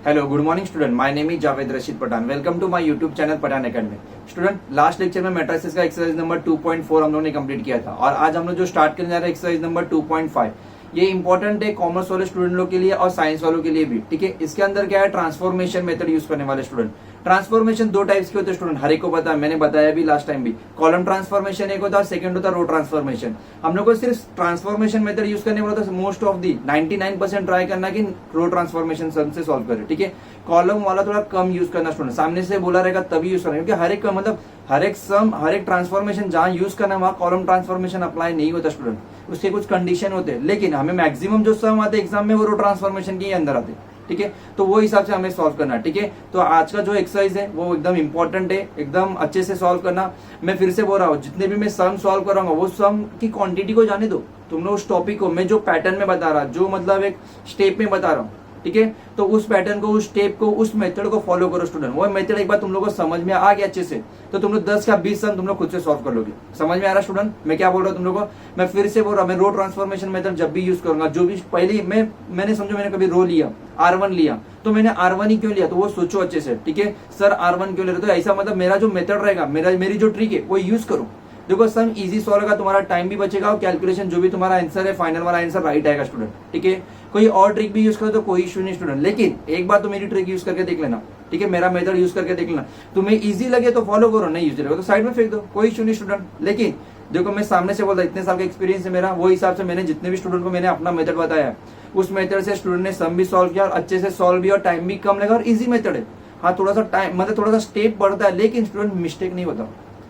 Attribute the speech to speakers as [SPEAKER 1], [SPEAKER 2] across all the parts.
[SPEAKER 1] Hello good morning student, my name is Javed Rashid Pathan. Welcome to my YouTube channel Pathan academy. Student, last lecture में matrices का exercise number 2.4 हम लोगों ने complete किया था और आज हम लोग जो स्टार्ट करने जा रहे हैं एक्सरसाइज नंबर 2.5। ये इंपॉर्टेंट है कॉमर्स वाले स्टूडेंट लोग के लिए और साइंस वालों के लिए भी। ठीक है, इसके अंदर क्या है, ट्रांसफॉर्मेशन मेथड यूज करने वाले स्टूडेंट। ट्रांसफॉर्मेशन दो टाइप्स के होते हैं स्टूडेंट, हर एक को पता है, मैंने बताया भी लास्ट टाइम भी। कॉलम ट्रांसफॉर्मेशन एक होता है, सेकंड होता है रो ट्रांसफॉर्मेशन। हम लोग को सिर्फ ट्रांसफॉर्मेशन मेथड यूज करने वाला था, मोस्ट ऑफ दी 99% ट्राई करना कि रो ट्रांसफॉर्मेशन से सॉल्व करें। ठीक है, कॉलम वाला थोड़ा कम यूज करना स्टूडेंट, सामने से बोला रहेगा तभी यूज करना, क्योंकि हर एक का मतलब हर एक सम हर एक ट्रांसफॉर्मेशन जहां यूज करना है वहां कॉलम ट्रांसफॉर्मेशन अप्लाई नहीं होता स्टूडेंट, उसके कुछ कंडीशन होते हैं। लेकिन हमें मैक्सिमम जो सम आते एग्जाम में वो रो ट्रांसफॉर्मेशन के अंदर आते। ठीक है, तो वो हिसाब से हमें सॉल्व करना है। ठीक है, तो आज का जो एक्सरसाइज है वो एकदम इंपॉर्टेंट है, एकदम अच्छे से सॉल्व करना। मैं फिर से बोल रहा हूँ, जितने भी मैं सम सॉल्व कराऊंगा वो सम की क्वांटिटी को जाने दो, तुम लोग उस टॉपिक को मैं जो पैटर्न में बता रहा, जो मतलब एक स्टेप में बता रहा हूँ। ठीक है, तो उस पैटर्न को, उस स्टेप को, उस मेथड को फॉलो करो स्टूडेंट। वो मेथड एक बार तुम लोग को समझ में आ गया अच्छे से तो तुम लोग 10 का 20 सम तुम लोग खुद से सॉल्व कर लोगे। समझ में आ रहा स्टूडेंट मैं क्या बोल रहा हूँ तुम लोग को? मैं फिर से बोल रहा हूँ, मैं रो ट्रांसफॉर्मेशन मेथड जब भी यूज करूंगा, जो भी पहले मैंने समझो मैंने कभी रो लिया, R1 लिया, तो मैंने R1 ही क्यों लिया, तो वो सोचो अच्छे से। ठीक है, सर R1 क्यों ले रहे, तो ऐसा मतलब मेरा जो मेथड रहेगा, मेरी जो ट्रिक है वो यूज करो। देखो सम इजी सॉल्व होगा, तुम्हारा टाइम भी बचेगा और कैलकुलेशन जो भी तुम्हारा आंसर है फाइनल वाला आंसर राइट आएगा स्टूडेंट। ठीक है, कोई और ट्रिक भी यूज करो तो कोई इशू नहीं स्टूडेंट, लेकिन एक बार तो मेरी ट्रिक यूज करके देख लेना। ठीक है, मेरा मेथड यूज करके देख लेना, तुम्हें इजी लगे तो फॉलो करो, नहीं यूज लगे तो साइड में फेंक दो, कोई इशू नहीं स्टूडेंट। लेकिन देखो मैं सामने से बोलता, इतने साल का एक्सपीरियंस है मेरा, वो हिसाब से मैंने जितने भी स्टूडेंट को मैंने अपना मेथड बताया, उस मेथड से स्टूडेंट ने सम भी सॉल्व किया और अच्छे से सॉल्व भी, और टाइम भी कम लगा और इजी मेथड है। हाँ, थोड़ा सा टाइम मतलब थोड़ा सा स्टेप बढ़ता है, लेकिन स्टूडेंट मिस्टेक नहीं होता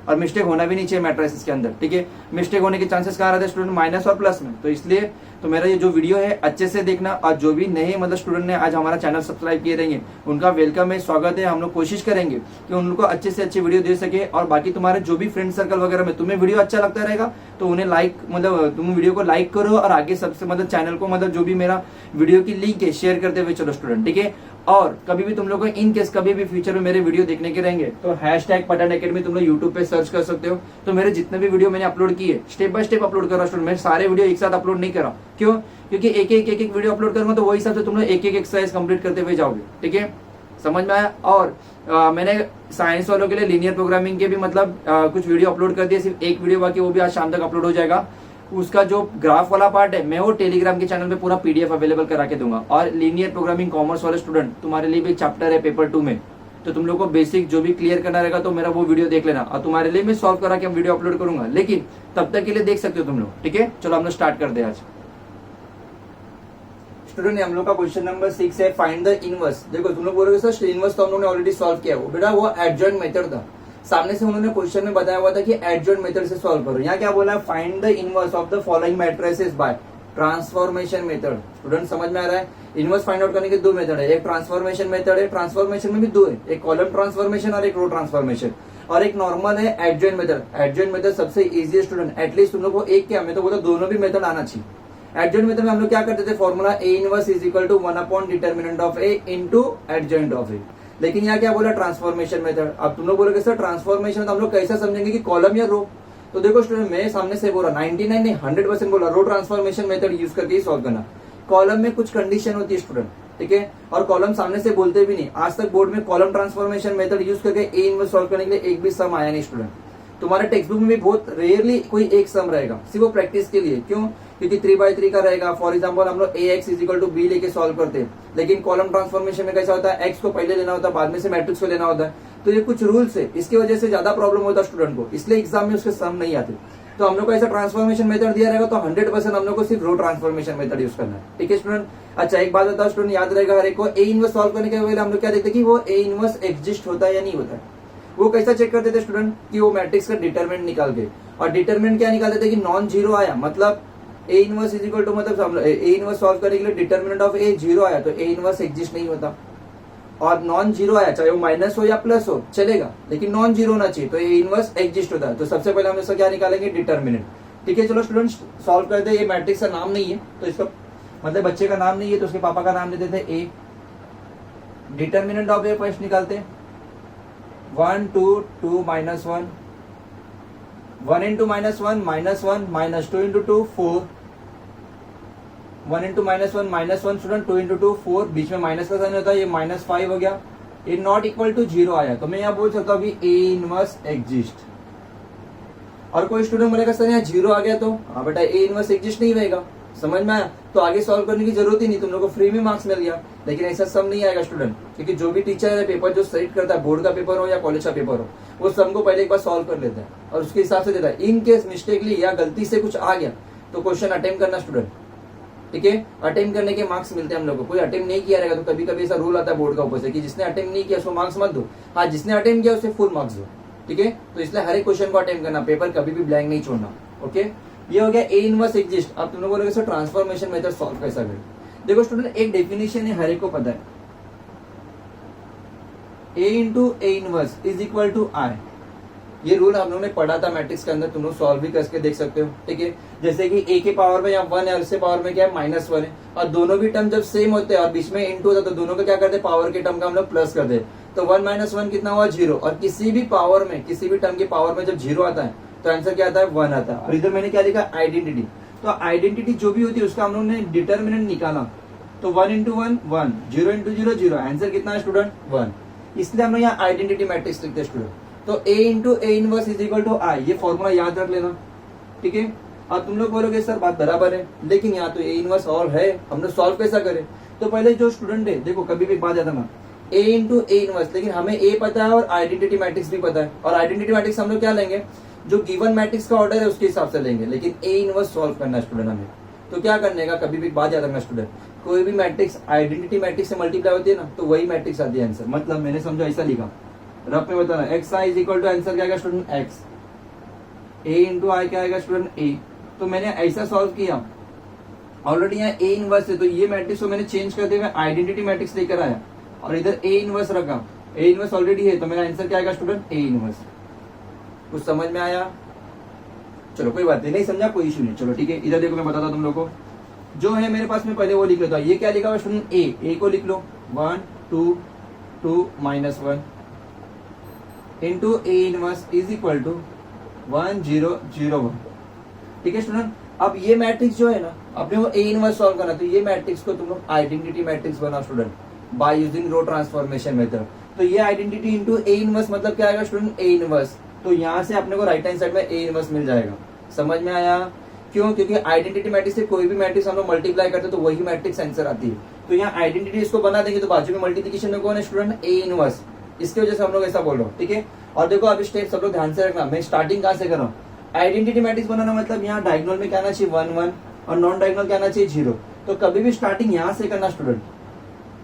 [SPEAKER 1] और मिस्टेक होना भी नहीं चाहिए मैट्रिसेस के अंदर। ठीक है, मिस्टेक होने के चांसेस कहाँ रहते हैं स्टूडेंट, माइनस और प्लस में। तो इसलिए तो मेरा ये जो वीडियो है अच्छे से देखना, और जो भी नए मतलब स्टूडेंट ने आज हमारा चैनल सब्सक्राइब किए रहेंगे उनका वेलकम है, स्वागत है। हम लोग कोशिश करेंगे कि उनको अच्छे से अच्छे वीडियो दे सके। और बाकी तुम्हारे जो भी फ्रेंड सर्कल वगैरह में तुम्हें वीडियो अच्छा लगता रहेगा तो उन्हें लाइक मतलब तुम वीडियो को लाइक करो और आगे सबसे मतलब चैनल को मतलब जो भी मेरा वीडियो की लिंक है शेयर करते हुए चलो स्टूडेंट। ठीक है, और कभी भी तुम लोग को इन केस कभी भी फ्यूचर में मेरे वीडियो देखने के रहेंगे तो हैशटैग पठान एकेडमी तुम लोग यूट्यूब पे सर्च कर सकते हो। तो मेरे जितने भी वीडियो मैंने अपलोड किए स्टेप बाय स्टेप अपलोड कर रहा हूँ, मैं सारे वीडियो एक साथ अपलोड नहीं करा। क्यों? क्योंकि एक एक वीडियो अपलोड करूंगा तो वही हिसाब से तुम लोग एक एक्सरसाइज कंप्लीट करते हुए जाओगे। ठीक है, समझ में आया? और मैंने साइंस वालों के लिए लीनियर प्रोग्रामिंग के भी मतलब कुछ वीडियो अपलोड कर दिए, सिर्फ एक वीडियो बाकी, वो भी आज शाम तक अपलोड हो जाएगा। उसका जो ग्राफ वाला पार्ट है मैं वो टेलीग्राम के चैनल पे पूरा PDF अवेलेबल करा के दूंगा। और लीनियर प्रोग्रामिंग कॉमर्स वाले स्टूडेंट तुम्हारे लिए भी एक चैप्टर है पेपर 2 में, तो तुम लोग को बेसिक जो भी क्लियर करना रहेगा तो मेरा वो वीडियो देख लेना, और तुम्हारे लिए मैं सॉल्व करा के वीडियो अपलोड करूंगा, लेकिन तब तक के लिए देख सकते हो तुम लोग। ठीक है, चलो हम लोग स्टार्ट करते हैं आज। स्टूडेंट हम लोग का क्वेश्चन नंबर 6 है, फाइंड द इनवर्स। देखो तुम लोग बोलोगे सर इनवर्स तो हम लोग ने ऑलरेडी सॉल्व किया, वो बेटा वो एडजॉइंट मेथड था। सामने से उन्होंने क्वेश्चन में बताया हुआ था कि एडजॉइंट मेथड से सॉल्व करो। यहाँ क्या बोला है, find the inverse of the following matrices by transformation method. Student समझ में आ रहा है? इनवर्स फाइंड आउट करने के दो मेथड है, एक ट्रांसफॉर्मेशन मेथड है, ट्रांसफॉर्मेशन में भी दो है, एक कॉलम ट्रांसफॉर्मेशन और एक रो ट्रांसफॉर्मेशन, और एक नॉर्मल है एडजॉइंट मेथड। एडजॉइंट मेथड सबसे इजी स्टूडेंट, एटलीस्ट तुम लोग को एक क्या, मैं तो बोलता दोनों भी मेथड आना चाहिए। एडजॉइंट मेथड में हम लोग क्या करते थे, formula A inverse is equal to 1 determinant of A into adjoint of A. लेकिन यहाँ क्या बोला, ट्रांसफॉर्मेशन मेथड। अब तुम लोग बोलोगे सर ट्रांसफॉर्मेशन तो हम लोग कैसा समझेंगे कि कॉलम या रो? तो देखो स्टूडेंट मैं सामने से बोला 99 नहीं 100% बोला, रो ट्रांसफॉर्मेशन मेथड यूज करके ही सॉल्व करना। कॉलम में कुछ कंडीशन होती है स्टूडेंट, ठीक है, और कॉलम सामने से बोलते भी नहीं। आज तक बोर्ड में कॉलम ट्रांसफॉर्मेशन मेथड यूज करके ए इनवर्स सॉल्व करने के लिए एक भी सम आया नहीं स्टूडेंट। तुम्हारे टेक्स्ट बुक में भी बहुत रेयरली कोई एक सम रहेगा, सिर्फ वो प्रैक्टिस के लिए। क्यों? क्योंकि 3/3 का रहेगा। फॉर एग्जांपल हम लोग ax इज बी लेके सॉल्व करते हैं, लेकिन कॉलम ट्रांसफॉर्मेशन में कैसा होता है, x को पहले लेना होता है, बाद में से मैट्रिक्स को लेना होता है। तो ये कुछ रूल्स है, इसकी वजह से ज्यादा प्रॉब्लम होता है स्टूडेंट को, इसलिए एग्जाम में उसके सम नहीं आते। तो हम लोग को ऐसा ट्रांसफॉर्मेशन मेथड दिया रहेगा तो 100% हम लोग को सिर्फ रो ट्रांसफॉर्मेशन मेथड यूज करना है। ठीक है स्टूडेंट? अच्छा एक बात बताओ स्टूडेंट, याद रहेगा हर एक को, ए इनवर्स सॉल्व करने के पहले हम लोग क्या देखते हैं कि वो ए इनवर्स एग्जिस्ट होता है या नहीं होता है। वो कैसा चेक करते थे स्टूडेंट कि वो मैट्रिक्स का डिटरमिनेंट निकाल के, और डिटरमिनेंट क्या निकालते थे कि नॉन जीरो आया, मतलब A inverse is equal to मतलब ए इनवर्स सॉल्व करने के लिए डिटरमिनेंट ऑफ ए 0 आया तो ए इनवर्स एग्जिस्ट नहीं होता। और नॉन जीरो आया, चाहे वो माइनस हो या प्लस हो चलेगा, लेकिन नॉन जीरो होना चाहिए तो ए इनवर्स एग्जिस्ट होता है। तो सबसे पहले हम इसका क्या निकालेंगे, डिटरमिनेंट। ठीक है, चलो स्टूडेंट सॉल्व करते हैं। ये मैट्रिक्स का नाम नहीं है तो इसका मतलब बच्चे का नाम नहीं है तो उसके पापा का नाम देते थे ए। डिटरमिनेंट ऑफ ए फर्स्ट निकालते हैं, 1 2 2 -1, 1 into -1 -1 -2 into 2 4 1 into -1 student, 2 into 2 4, बीच में माइनस का साइन होता है, ये -5 हो गया, ये नॉट इक्वल टू 0 आया, तो मैं यहाँ बोल सकता हूँ अभी A इनवर्स एग्जिस्ट। और कोई स्टूडेंट बोलेगा सर यहाँ 0 आ गया तो हाँ बेटा A इनवर्स एग्जिस्ट नहीं रहेगा, समझ में आया, तो आगे सॉल्व करने की जरूरत ही नहीं, तुम लोग को फ्री में मार्क्स मिल गया। लेकिन ऐसा सब नहीं आएगा स्टूडेंट, क्योंकि जो भी टीचर है पेपर जो सेट करता है, बोर्ड का पेपर हो या कॉलेज का पेपर हो, वो सम को पहले एक बार सॉल्व कर लेता है और उसके हिसाब से देता है। इन केस मिस्टेकली या गलती से कुछ आ गया तो क्वेश्चन अटेम्प्ट करना स्टूडेंट, ठीक है, अटेम्प्ट करने के मार्क्स मिलते हैं हम लोग को। कोई अटेम्प्ट नहीं किया रहेगा तो कभी कभी ऐसा रूल आता है बोर्ड का ऊपर से कि जिसने अटेम्प्ट नहीं किया उसको मार्क्स मत दो, हाँ जिसने अटेम्प्ट किया उसे फुल मार्क्स दो, ठीक है। तो इसलिए हर एक क्वेश्चन को अटेम्प्ट करना, पेपर कभी भी ब्लैंक नहीं छोड़ना, ओके। ये हो गया A इनवर्स एग्जिस्ट। अब तुम लोग बोलोगे सर ट्रांसफॉर्मेशन मेथड सॉल्व कैसा करें? देखो स्टूडेंट, एक डेफिनेशन है, हर एक को पता है, A into A inverse is equal to I। ये रूल हम लोगों ने पढ़ा था मैट्रिक्स के अंदर, तुम लोग सॉल्व भी करके देख सकते हो, ठीक है। जैसे कि A के पावर में यहाँ 1 है और इसके पावर में क्या है -1 है, और दोनों भी टर्म जब सेम होते हैं और बीच में इंटू होता है तो दोनों का क्या करते हैं, पावर के टर्म का हम लोग प्लस करते हैं, तो 1 - 1 कितना हुआ 0। और किसी भी पावर में, किसी भी टर्म के पावर में जब 0 आता है तो आंसर क्या आता है 1 आता है। और इधर मैंने क्या लिखा, आइडेंटिटी। तो आइडेंटिटी जो भी होती है उसका हम लोगों ने डिटर्मिनेंट निकाला, तो 1 इंटू 1 1, 0 इंटू 0 0, आंसर कितना है स्टूडेंट 1। इसलिए हम लोग यहाँ आइडेंटिटी मैट्रिक्स लिखते हैं स्टूडेंट। तो A into A inverse is equal to I, ये फॉर्मूला याद रख लेना, ठीक है। अब तुम लोग बोलोगे सर बात बराबर है, लेकिन यहाँ तो A इनवर्स और है, हम लोग सॉल्व कैसा करें? तो पहले जो स्टूडेंट है, देखो कभी भी बात आता ना A इंटू A इनवर्स, लेकिन हमें A पता है और आइडेंटिटी मैट्रिक्स भी पता है, और आइडेंटिटी मैट्रिक्स हम लोग क्या लेंगे, जो गिवन मैट्रिक्स का ऑर्डर है उसके हिसाब से लेंगे, लेकिन A इनवर्स सॉल्व करना है स्टूडेंट हमें। तो क्या करने का, कभी भी बात याद रखना स्टूडेंट, कोई भी मैट्रिक्स आइडेंटिटी मैट्रिक्स से मल्टीप्लाई होती है ना, तो वही मैट्रिक्स आती है आंसर। मतलब मैंने समझा ऐसा लिखा, रफ में बताना, X I is equal to answer क्या आएगा student X, A into I क्या आएगा स्टूडेंट A। तो मैंने ऐसा सॉल्व किया, ऑलरेडी यहाँ A इनवर्स है, तो ये मैट्रिक्स को मैंने चेंज करते हुए आइडेंटिटी मैट्रिक्स लेकर आया और इधर A इनवर्स रखा, A इनवर्स ऑलरेडी है, तो मेरा आंसर क्या आएगा स्टूडेंट A इनवर्स। कुछ समझ में आया? चलो कोई बात नहीं समझा कोई इशू नहीं, चलो ठीक है। इधर देखो मैं बताता हूं तुम लोग को, जो है मेरे पास में पहले वो लिख लेता हूं। ये क्या लिखा हुआ स्टूडेंट A को लिख लो, 1 2 2 -1 into A inverse is equal to 1 0 0 1, ठीक है स्टूडेंट। अब ये मैट्रिक्स जो है ना, अपने को A इनवर्स सॉल्व करना, तो ये मैट्रिक्स को तुम लोग आइडेंटिटी मैट्रिक्स बना student by using row transformation method. तो ये आइडेंटिटी इंटू A इनवर्स मतलब क्या आएगा स्टूडेंट A इनवर्स, तो यहाँ से अपने को राइट हैंड साइड में A इनवर्स मिल जाएगा। समझ में आया? क्यों? क्योंकि आइडेंटिटी मैट्रिक्स से कोई भी मैट्रिक्स हम लोग मल्टीप्लाई करते हैं तो वही मैट्रिक्स आंसर आती है। तो यहाँ आइडेंटिटी इसको बना देंगे तो बाजू में मल्टीप्लिकेशन में कौन है स्टूडेंट A इनवर्स, इसकी वजह से हम लोग ऐसा बोल रहे हो, ठीक है। और देखो अभी स्टेप सब लोग ध्यान से रखना, मैं स्टार्टिंग कहाँ से कर रहा हूँ, आइडेंटिटी मैट्रिक्स बनाना मतलब यहाँ डायगोनल में क्या आना चाहिए 1 1 और नॉन डायगोनल क्या आना चाहिए 0। तो कभी भी स्टार्टिंग यहाँ से करना स्टूडेंट।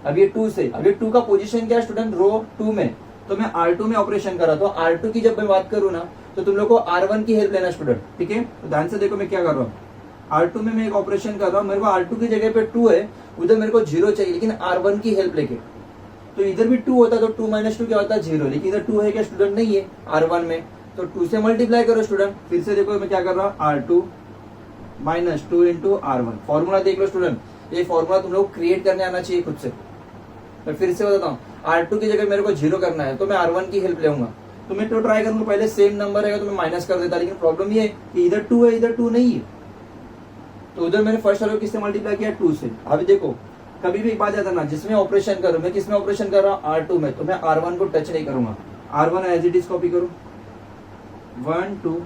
[SPEAKER 1] अब ये 2 से, अब ये 2 का पोजीशन क्या है स्टूडेंट, रो 2 में, तो मैं R2 में ऑपरेशन कर रहा, तो R2 की जब मैं बात करूँ ना तो तुम लोग को R1 की हेल्प लेना स्टूडेंट, ठीक है। तो ध्यान से देखो मैं क्या कर रहा हूँ, R2 में मैं एक ऑपरेशन कर रहा हूँ, मेरे को R2 की जगह पे 2 है, उधर मेरे को 0 चाहिए, लेकिन R1 की हेल्प लेके, तो इधर भी 2 होता तो 2 - 2 क्या होता है 0, लेकिन इधर 2 है क्या स्टूडेंट, नहीं है R1 में, तो 2 से मल्टीप्लाई करो स्टूडेंट। फिर से देखो मैं क्या कर रहा हूँ, R2 - 2 इंटू R1, फॉर्मूला देख लो स्टूडेंट, ये फॉर्मूला तुम लोग क्रिएट करने आना चाहिए खुद से। मैं फिर से बताता हूँ, R2 की जगह मेरे को 0 करना है तो मैं R1 की हेल्प लेऊंगा, तो मैं तो ट्राई करूंगा पहले सेम नंबर रहेगा तो मैं माइनस कर देता, लेकिन प्रॉब्लम ये है कि इधर 2 है इधर 2 नहीं है, तो उधर मैंने फर्स्ट वाले किससे मल्टीप्लाई किया 2 से। अभी देखो कभी भी एक बात याद रखना, जिसमें ऑपरेशन करूं, मैं किसमें ऑपरेशन कर रहा हूँ R2 में, तो मैं R1 को टच नहीं करूंगा, R1 as it is copy करूं, 1 2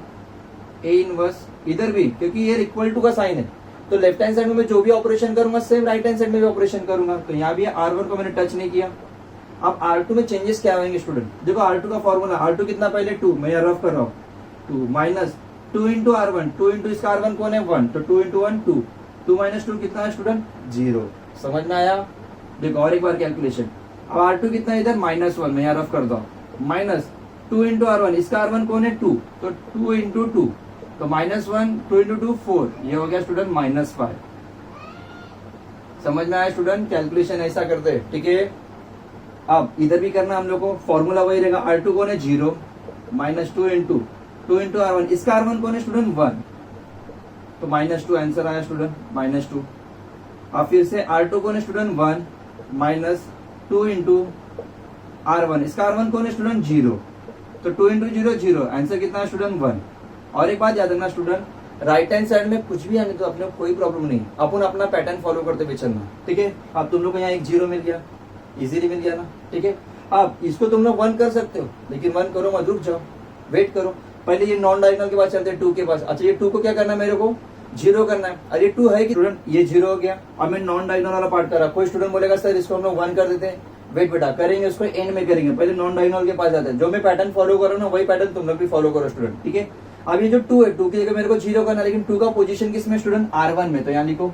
[SPEAKER 1] A इनवर्स इधर भी, क्योंकि ये इक्वल टू का साइन है, तो लेफ्ट हैंड साइड में मैं जो भी ऑपरेशन करूंगा सेम राइट हैंड साइड में भी ऑपरेशन करूंगा, तो यहाँ भी R1 को मैंने टच नहीं किया। अब R2 में चेंजेस क्या होंगे स्टूडेंट, देखो R2 का फॉर्मूला, R2 कितना पहले 2, मैं यहाँ रफ कर रहा हूँ 2 माइनस 2 इंटू R1, 2 इंटू इसका R1 कौन है 1, तो 2 इंटू 1 2, 2 - 2 कितना है स्टूडेंट 0। समझ में आया? देखो और एक बार कैलकुलेशन, अब R2 कितना है इधर -1, मैं यहाँ रफ कर दो, माइनस 2 इंटू R1, इसका R1 कौन है 2, तो 2 इंटू 2, तो -1 2 इंटू 2 4, ये हो गया स्टूडेंट -5। समझ में आया स्टूडेंट? कैलकुलेशन ऐसा करते हैं, ठीक है। अब इधर भी करना हम लोग को, फॉर्मूला वही रहेगा, R2 कौन है 0 -2 इंटू 2 इंटू R1, इसका R1 कौन है स्टूडेंट 1, तो -2 आंसर आया स्टूडेंट -2। अब फिर से R2 कौन है स्टूडेंट 1 -2 इंटू R1, इसका R1 कौन है स्टूडेंट 0, तो 2 इंटू 0 0, आंसर कितना है स्टूडेंट 1। और एक बात याद रखना स्टूडेंट, राइट हैंड साइड में कुछ भी आने तो अपने को कोई प्रॉब्लम नहीं, अपन अपना पैटर्न फॉलो करते हुए चलना, ठीक है। अब तुम लोग को यहाँ एक 0 मिल गया, इजीली मिल गया ना, ठीक है। अब इसको तुम लोग 1 कर सकते हो, लेकिन 1 करो मत, रुक जाओ, वेट करो। पहले ये नॉन डायगोनल के पास चलते हैं, 2 के पास। अच्छा ये 2 को क्या करना है, मेरे को 0 करना है। अरे 2 है कि स्टूडेंट, ये 0 हो गया। अब मैं नॉन डायगोनल वाला पार्ट करा, कोई स्टूडेंट बोलेगा सर इसको हम लोग 1 कर देते हैं। वेट बेटा, करेंगे उसको एंड में करेंगे, पहले नॉन डायगोनल के पास जाते हैं। जो मैं पैटर्न फॉलो करो ना, वही पैटर्न तुम लोग भी फॉलो करो स्टूडेंट, ठीक है। अब ये जो 2 है, 2 की जगह मेरे को 0 करना है, लेकिन 2 का पोजीशन किसमें स्टूडेंट, R1 में। तो यहाँ लिखो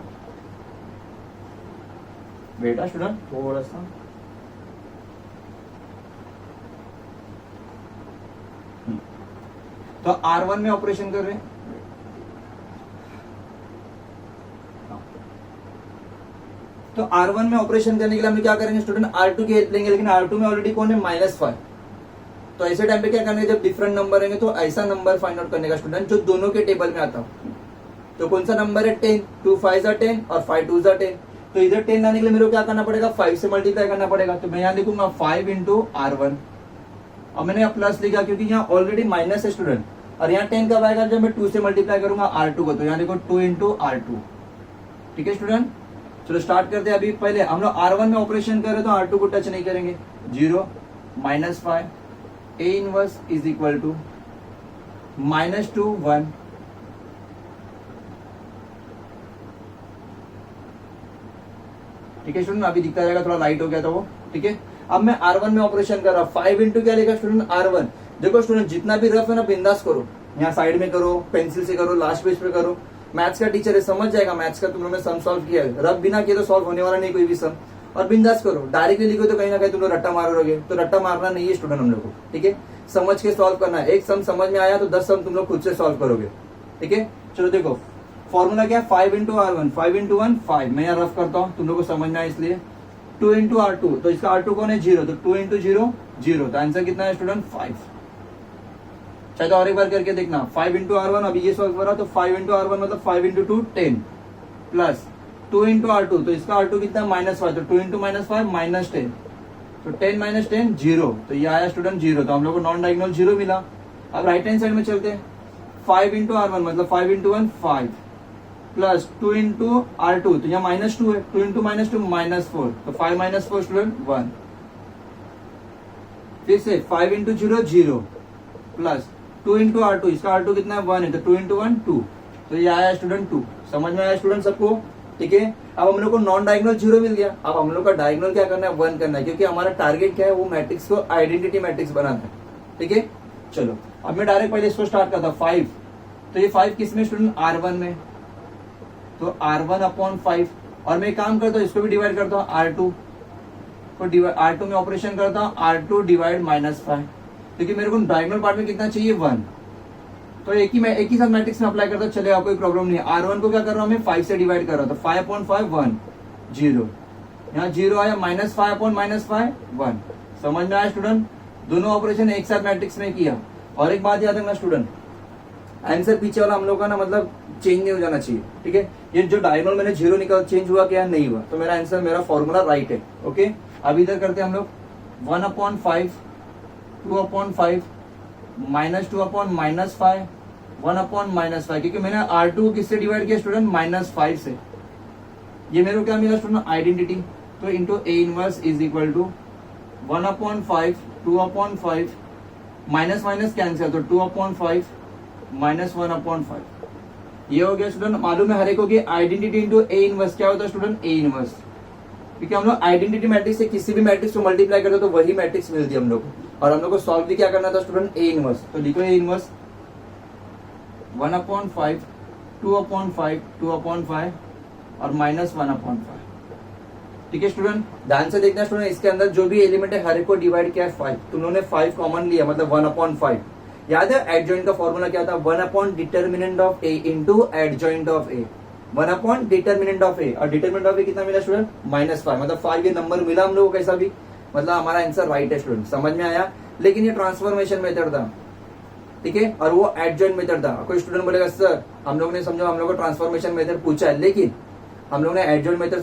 [SPEAKER 1] बेटा स्टूडेंट थोड़ा सा, तो R1 में ऑपरेशन कर रहे हैं। तो R1 में ऑपरेशन करने के लिए हम क्या करेंगे स्टूडेंट, R2 की हेल्प लेंगे, लेकिन R2 में ऑलरेडी कौन है, -5। तो ऐसे टाइम पे क्या करना है, जब डिफरेंट नंबर रहेंगे तो ऐसा नंबर फाइंड आउट करने का स्टूडेंट जो दोनों के टेबल में आता हो। तो कौन सा नंबर है, 10, 2 5 10 और 5 2 10। तो इधर 10 लाने के लिए मेरे को क्या करना पड़ेगा, 5 से मल्टीप्लाई करना पड़ेगा। तो मैं यहाँ लिखूंगा 5 इंटू R1। और मैंने प्लस लिखा क्योंकि यहाँ ऑलरेडी माइनस है स्टूडेंट, और यहाँ 10 कब आएगा, जब मैं 2 से मल्टीप्लाई करूंगा R2 को। तो यहाँ देखो 2 इंटू R2, ठीक है स्टूडेंट। चलो स्टार्ट करते हैं। अभी पहले हम लोग R1 में ऑपरेशन कर रहे तो R2 को टच नहीं करेंगे। 0 -5 A inverse is equal to -2 1। ठीक है स्टूडेंट, अभी दिखता जाएगा, थोड़ा लाइट हो गया था वो, ठीक है। अब मैं R1 में ऑपरेशन कर रहा हूं, 5 इंटू क्या लेगा स्टूडेंट, R1। देखो स्टूडेंट, जितना भी रफ है ना बिंदास करो, यहाँ साइड में करो, पेंसिल से करो, लास्ट पेज पे करो। मैथ्स का टीचर है, समझ जाएगा। मैथ्स का तुम लोगों ने सम सॉल्व किया है, रफ बिना किए तो सॉल्व होने वाला नहीं कोई भी सम। और बिंदास करो, डायरेक्टली लिखो तो कहीं ना कहीं तुम लोग रट्टा मारोगे, तो रट्टा मारना नहीं है स्टूडेंट हम लोग को, ठीक है। समझ के सॉल्व करना है। एक सम समझ में आया तो 10 सम तुम लोग खुद से सॉल्व करोगे, ठीक है। चलो देखो फॉर्मूला क्या है, 5 इंटू R1, 5 इंटू 1 5। मैं यहाँ रफ करता हूँ, तुम लोग को समझना है इसलिए। 2 इंटू R2, तो इसका R2 कौन है, 0। तो 2 इंटू 0 0। तो आंसर कितना है स्टूडेंट, 5। शायद और एक बार करके देखना, 5 इंटू R1, अभी ये सॉल्व करा तो 5 इंटू R1 मतलब 5 इंटू 2 10 प्लस 2 इंटू R2, तो इसका R2 कितना है, -5। तो 2 इंटू -5 -10। तो 10 - 10 0। तो ये आया स्टूडेंट 0। तो हम लोग को नॉन डायगोनल 0 मिला। अब राइट हैंड साइड में चलते हैं। 5 इंटू R1 मतलब 5 इंटू 1 5 प्लस 2 इंटू R2, तो यहाँ -2 है, 2 इंटू -2 -4। तो 5 - 4 स्टूडेंट 1। फिर से 5 इंटू 0 0 प्लस 2 इंटू R2, इसका R2 कितना है, 1 है। तो 2 इंटू 1 2। तो ये आया स्टूडेंट 2। समझ में आया स्टूडेंट सबको, ठीक है। अब हम लोग को नॉन डायगोनल 0 मिल गया। अब हम लोग का डायगोनल क्या करना है, 1 करना है, क्योंकि हमारा टारगेट क्या है, वो मैट्रिक्स को आइडेंटिटी मैट्रिक्स बनाना है, ठीक है। चलो अब मैं डायरेक्ट पहले इसको स्टार्ट करता हूँ। 5, तो ये 5 किस में स्टूडेंट, R1 में। तो R1 अपॉन 5, और मैं काम करता हूँ इसको भी डिवाइड करता हूँ, R2 को R2 में ऑपरेशन करता हूँ, R2 डिवाइड -5, क्योंकि मेरे को डायगोनल पार्ट में कितना चाहिए, 1। तो एक ही साथ मैट्रिक्स में अप्लाई करता चलेगा, कोई प्रॉब्लम नहीं है। R1 को क्या कर रहा हूँ मैं, 5 से डिवाइड कर रहा हूँ। तो 5 अपॉन 5 1 0, यहाँ 0 आया, -5 अपॉन -5 1। समझ में आया स्टूडेंट, दोनों ऑपरेशन एक साथ मैट्रिक्स में किया। और एक बात याद रखना स्टूडेंट, आंसर पीछे वाला हम लोग का ना मतलब चेंज नहीं हो जाना चाहिए, ठीक है। ये जो डायगोनल मैंने 0 निकाल, चेंज हुआ क्या, नहीं हुआ, तो मेरा आंसर, मेरा फॉर्मूला राइट है, ओके। अब इधर करते हैं हम लोग 1 अपॉन 5 2 अपॉन 5 -2 अपॉन -5 1 अपॉन -5, क्योंकि मैंने R2 को किससे डिवाइड किया स्टूडेंट, -5 से। ये मेरे को क्या मिला स्टूडेंट, आइडेंटिटी। तो into A inverse is equal to 1 upon 5 2 upon 5 minus minus cancel, तो 2 अपॉन 5 -1 अपॉन 5। ये हो गया स्टूडेंट। मालूम है हर एक को कि आइडेंटिटी इंटू A इनवर्स क्या होता है स्टूडेंट, A इनवर्स, क्योंकि हम लोग आइडेंटिटी मैट्रिक्स से किसी भी मैट्रिक्स को मल्टीप्लाई करते तो वही मैट्रिक्स मिलती है हम लोग को। और हम लोग को सॉल्व भी क्या करना था स्टूडेंट, A इनवर्स। तो लिखो A inverse 1 upon 5 2 upon 5 2 upon 5 और -1 अपॉन 5। ठीक है स्टूडेंट, ध्यान से देखना स्टूडेंट, इसके अंदर जो भी एलिमेंट है हर एक को डिवाइड किया है 5। तुम लोगों ने 5 कॉमन लिया, मतलब 1 अपॉन 5। याद है एडजॉइंट का फॉर्मूला क्या था, 1 upon determinant of A into adjoint of A। 1 upon determinant of A, और डिटर्मिनेंट ऑफ A कितना मिला स्टूडेंट, -5। मतलब 5 ये नंबर मिला हम लोग को कैसा भी, मतलब हमारा आंसर राइट है स्टूडेंट। समझ में आया। लेकिन ये ट्रांसफॉर्मेशन मेथड था, ठीक है, और वो एडजॉइंट मेथड था। कोई स्टूडेंट बोलेगा सर हम लोग ने समझो, हम लोग को ट्रांसफॉर्मेशन मेथड पूछा है, लेकिन हम लोग ने एडजॉइंट मेथड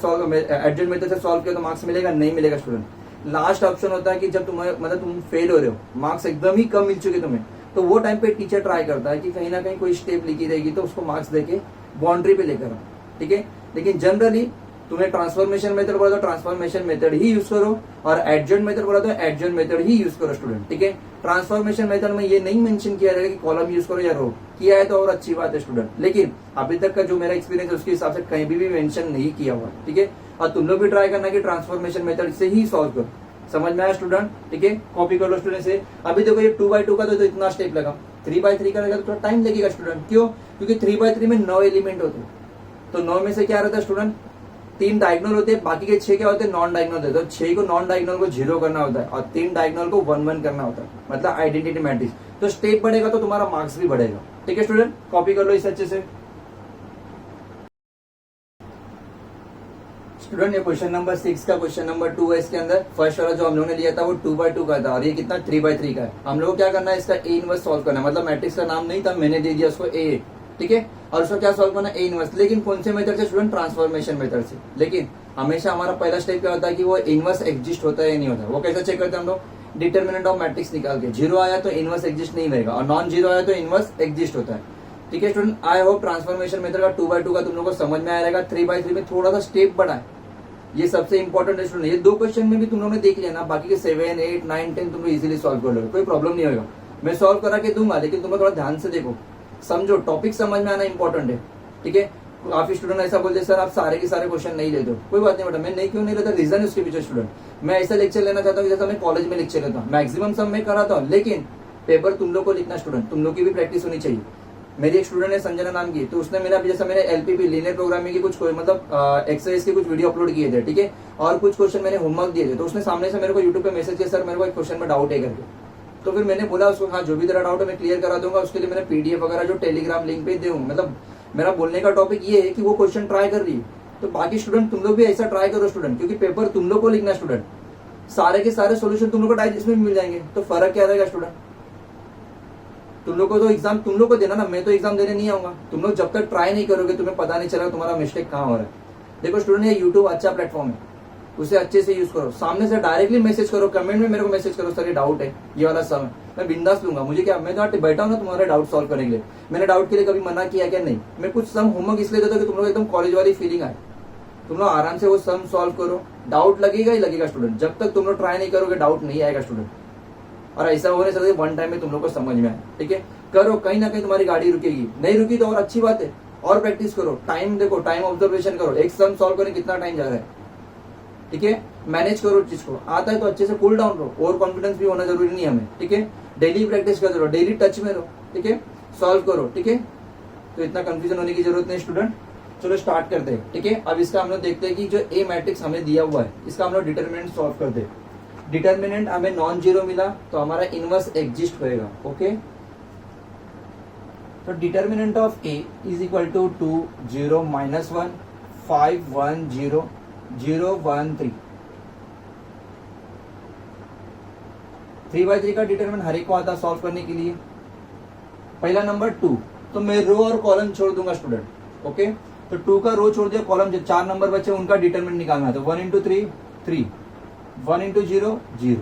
[SPEAKER 1] से सॉल्व किया, तो मार्क्स मिलेगा, नहीं मिलेगा स्टूडेंट। लास्ट ऑप्शन होता है कि जब तुम्हें मतलब तुम फेल हो रहे हो, मार्क्स एकदम ही कम मिल चुके तुम्हें, तो वो टाइम पे टीचर ट्राई करता है कि कहीं ना कहीं कोई स्टेप लिखी रहेगी तो उसको मार्क्स देके बाउंड्री पे लेकर आओ, ठीक है। लेकिन जनरली तुम्हें ट्रांसफॉर्मेशन मेथड बोला तो ट्रांसफॉर्मेशन मेथड ही यूज करो, और एडजॉइंट मेथड बोला तो एडजॉइंट मेथड ही यूज करो स्टूडेंट, ठीक है। ट्रांसफॉर्मेशन मेथड में ये नहीं मेंशन किया रहेगा कि कॉलम यूज करो या रो, किया है तो और अच्छी बात है स्टूडेंट, लेकिन अभी तक का जो मेरा एक्सपीरियंस है उसके हिसाब से कहीं भी मेंशन नहीं किया हुआ, ठीक है। और तुम लोग भी ट्राई करना कि ट्रांसफॉर्मेशन मेथड से ही सॉल्व करो। समझ में आया स्टूडेंट, ठीक है। कॉपी कर लो स्टूडेंट से। अभी देखो ये 2x2 का तो इतना स्टेप लगा, 3x3 का लगा तो थोड़ा टाइम लगेगा स्टूडेंट। क्यों? क्योंकि 3x3 में 9 एलिमेंट होते हैं, तो 9 में से क्या रहता है स्टूडेंट, 3 डायगोनल होते हैं, बाकी के 6 क्या होते हैं, नॉन डायगोनल होते हैं। तो 6 को नॉन डायगोनल को 0 करना होता है और 3 डायगोनल को 1 1 करना होता है, मतलब आइडेंटिटी मैट्रिक्स। तो स्टेप बढ़ेगा तो तुम्हारा मार्क्स भी बढ़ेगा, ठीक है स्टूडेंट। कॉपी कर लो इसे अच्छे से। स्टूडेंट ये क्वेश्चन नंबर 6 का क्वेश्चन नंबर 2 है। इसके अंदर फर्स्ट वाला जो हम लोगों ने लिया था वो 2x2 का था, और ये कितना 3x3 का है। हम लोग को क्या करना है, इसका ए इनवर्स सॉल्व करना है, मतलब मैट्रिक्स का नाम नहीं था, मैंने दे दिया उसको ए, ठीक है। और उसका क्या सॉल्व करना है, ए इनवर्स। लेकिन कौन से मेथड से स्टूडेंट, ट्रांसफॉर्मेशन मेथड से। लेकिन हमेशा हमारा पहला स्टेप क्या होता है कि वो इनवर्स एग्जिस्ट होता है या नहीं होता। वो कैसे चेक करते हैं हम लोग, डिटर्मिनेंट ऑफ मैट्रिक्स निकाल के। 0 आया तो इनवर्स एग्जिस्ट नहीं रहेगा, और नॉन 0 आया तो इनवर्स एग्जिस्ट होता है, ठीक है student. I hope transformation method का 2x2 का तुम लोग को समझ में आएगा। 3x3 में थोड़ा सा स्टेप बढ़ा है, ये सबसे इंपॉर्टेंट है स्टूडेंट। ये 2 क्वेश्चन में भी तुम लोगों ने देख लिया ना, बाकी के 7 8 9 10 तुम लोग इजीली सॉल्व कर लोगे, कोई प्रॉब्लम नहीं होगा। मैं सॉल्व करा के दूंगा, लेकिन तुम लोग थोड़ा ध्यान से देखो, समझो, टॉपिक समझ में आना इंपॉर्टेंट है, ठीक है। काफी स्टूडेंट ऐसा बोलते सर आप सारे के सारे क्वेश्चन नहीं लेते हो। कोई बात नहीं बेटा, मैं नहीं क्यों नहीं लेता, रीजन है उसके पीछे स्टूडेंट। मैं ऐसा लेक्चर लेना चाहता हूँ जैसा मैं कॉलेज में लेक्चर लेता हूँ, मैक्सिमम सब मैं कराता हूँ, लेकिन पेपर तुम लोग को लिखना स्टूडेंट, तुम लोग की भी प्रैक्टिस होनी चाहिए। मेरी एक स्टूडेंट है संजना नाम की, तो उसने मेरा जैसा मैंने एलपीपी लीनियर प्रोग्रामिंग की कुछ मतलब एक्सरसाइज के कुछ वीडियो अपलोड किए थे, ठीक है, और कुछ क्वेश्चन मैंने होमवर्क दिए थे। तो उसने सामने से मेरे को यूट्यूब पे मैसेज किया, सर मेरे को एक क्वेश्चन में डाउट है करके। तो फिर मैंने बोला उसको, हाँ जो भी तेरा डाउट है मैं क्लियर करा दूंगा, उसके लिए मैंने पीडीएफ वगैरह जो टेलीग्राम लिंक पे दूँ। मतलब मेरा बोलने का टॉपिक ये है कि वो क्वेश्चन ट्राई कर रही है, तो बाकी स्टूडेंट तुम लोग भी ऐसा ट्राई करो स्टूडेंट, क्योंकि पेपर तुम लोग को लिखना स्टूडेंट, सारे के सारे सोल्यूशन तुम लोग को डाइजेस्ट में मिल जाएंगे। तो फर्क क्या रहेगा स्टूडेंट, तुम लोग को तो एग्जाम तुम लोग को देना ना, मैं तो एग्जाम देने नहीं आऊंगा। तुम लोग जब तक ट्राई नहीं करोगे तुम्हें पता नहीं चलेगा तुम्हारा मिस्टेक कहाँ हो रहा है। देखो स्टूडेंट, ये यूट्यूब अच्छा प्लेटफॉर्म है, उसे अच्छे से यूज करो। सामने से डायरेक्टली मैसेज करो, कमेंट में मेरे को मैसेज करो, सर ये डाउट है, ये वाला सम, मैं बिंदास लूंगा। मुझे क्या, मैं तो बैठा हूँ ना तुम्हारे डाउट सॉल्व करने के लिए। मैंने डाउट के लिए कभी मना किया क्या? नहीं। मैं कुछ सम होमवर्क इसलिए देता हूँ कि तुम लोग एकदम कॉलेज वाली फीलिंग आए, तुम लोग आराम से वो सम सॉल्व करो। डाउट लगेगा ही लगेगा स्टूडेंट, जब तक तुम लोग ट्राई नहीं करोगे डाउट नहीं आएगा स्टूडेंट। और ऐसा होने से वन टाइम में तुम लोग को समझ में आए, ठीक है। करो, कहीं ना कहीं तुम्हारी गाड़ी रुकेगी, नहीं रुकी तो और अच्छी बात है, और प्रैक्टिस करो। टाइम देखो, टाइम ऑब्जर्वेशन करो, एक सम सॉल्व करने कितना टाइम जा रहा है, ठीक है। मैनेज करो चीज को, आता है तो अच्छे से कूल डाउन करो, ओवर कॉन्फिडेंस भी होना जरूरी नहीं है हमें, ठीक है। डेली प्रैक्टिस करते रहो, डेली टच में रहो, ठीक है, सॉल्व करो, ठीक है। तो इतना कंफ्यूजन होने की जरूरत नहीं स्टूडेंट। चलो स्टार्ट करते हैं, ठीक है। अब इसका हम लोग देखते हैं कि जो ए मैट्रिक्स हमें दिया हुआ है इसका हम लोग डिटर्मिनेंट सॉल्व करते हैं। डिटर्मिनेंट हमें नॉन जीरो मिला तो हमारा इनवर्स एग्जिस्ट होएगा, ओके। तो determinant of A is equal to 2 0 -1 5 1 0 0 1 3। 3/3 का डिटरमिनेंट हर एक को आता सॉल्व करने के लिए। पहला नंबर 2, तो मैं रो और कॉलम छोड़ दूंगा स्टूडेंट, ओके। तो 2 का रो छोड़ दिया, कॉलम जो 4 नंबर बचे उनका डिटरमिनेंट निकालना है। तो 1 × 3 3, 1 × 0 0,